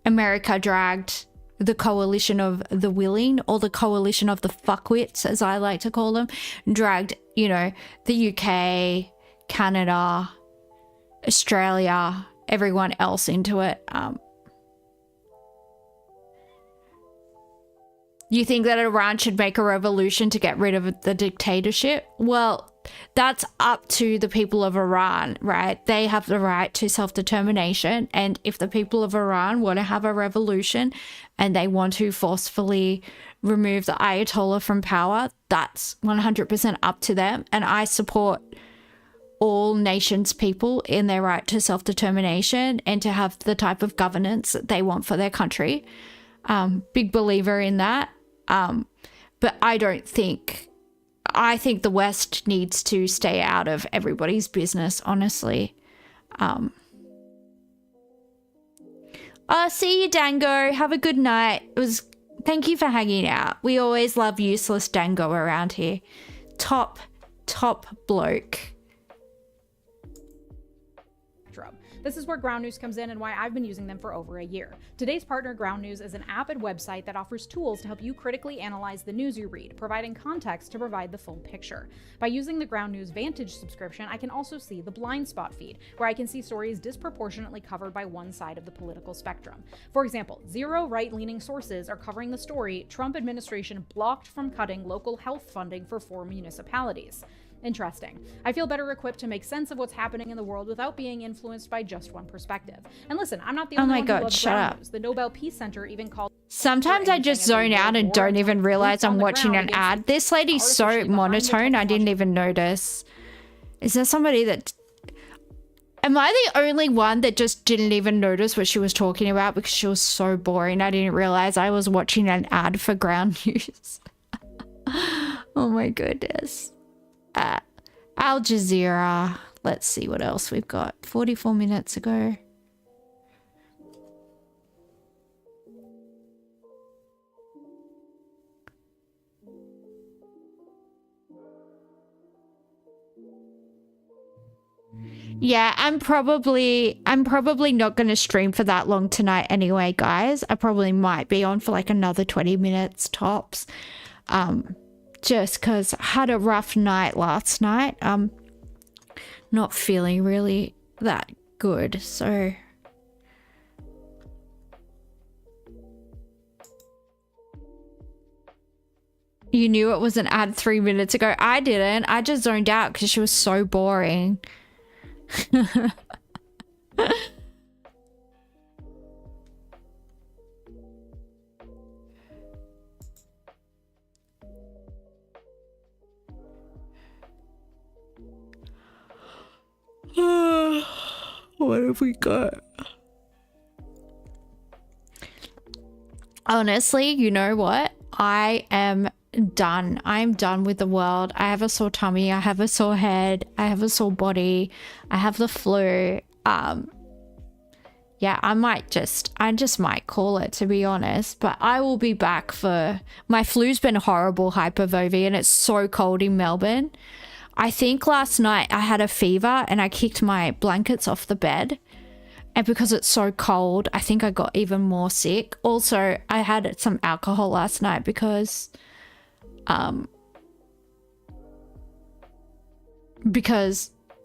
America dragged the coalition of the willing, or the coalition of the fuckwits, as I like to call them, dragged, the UK, Canada, Australia, everyone else into it. You think that Iran should make a revolution to get rid of the dictatorship? Well, that's up to the people of Iran, right? They have the right to self-determination. And if the people of Iran want to have a revolution and they want to forcefully remove the Ayatollah from power, that's 100% up to them. And I support all nations' people in their right to self-determination and to have the type of governance that they want for their country. Big believer in that. But I think the West needs to stay out of everybody's business, honestly. See you, Dango. Have a good night. It was Thank you for hanging out. We always love useless Dango around here. Top bloke.
This is where Ground News comes in and why I've been using them for over a year. Today's partner, Ground News, is an app and website that offers tools to help you critically analyze the news you read, providing context to provide the full picture. By using the Ground News Vantage subscription, I can also see the blind spot feed, where I can see stories disproportionately covered by one side of the political spectrum. For example, 0 right-leaning sources are covering the story Trump administration blocked from cutting local health funding for 4 municipalities. Interesting. I feel better equipped to make sense of what's happening in the world without being influenced by just one perspective. And listen, I'm not the only one who loves Ground News. The Nobel Peace Center even called.
Sometimes I just zone out and don't even realize I'm watching an ad. This lady's so monotone, I didn't even notice. Is there somebody that... Am I the only one that just didn't even notice what she was talking about because she was so boring? I didn't realize I was watching an ad for Ground News. Oh my goodness. Al Jazeera. Let's see what else we've got. 44 minutes ago. Yeah, I'm probably not going to stream for that long tonight anyway, guys. I probably might be on for like another 20 minutes tops. Just because I had a rough night last night. Not feeling really that good, so... You knew it was an ad 3 minutes ago. I didn't. I just zoned out because she was so boring. What have we got? Honestly, you know what? I am done. I'm done with the world. I have a sore tummy. I have a sore head. I have a sore body. I have the flu. Yeah, I just might call it, to be honest. But I will be back for... My flu's been horrible, Hyper-Vovi, and it's so cold in Melbourne. I think last night I had a fever and I kicked my blankets off the bed. And because it's so cold, I think I got even more sick. Also, I had some alcohol last night because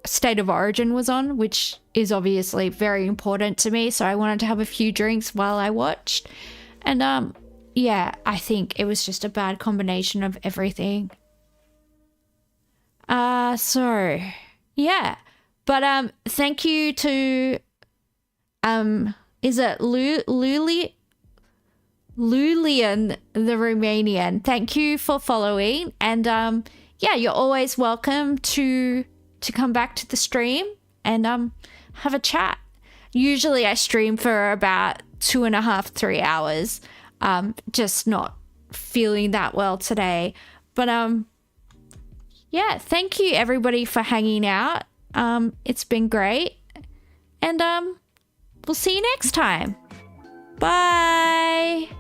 State of Origin was on, which is obviously very important to me. So I wanted to have a few drinks while I watched. And yeah, I think it was just a bad combination of everything. So yeah, but thank you to is it Lulian the Romanian? Thank you for following, and yeah, you're always welcome to come back to the stream and have a chat. Usually I stream for about 2.5-3 hours. Just not feeling that well today, but yeah, thank you everybody for hanging out. It's been great. And we'll see you next time. Bye.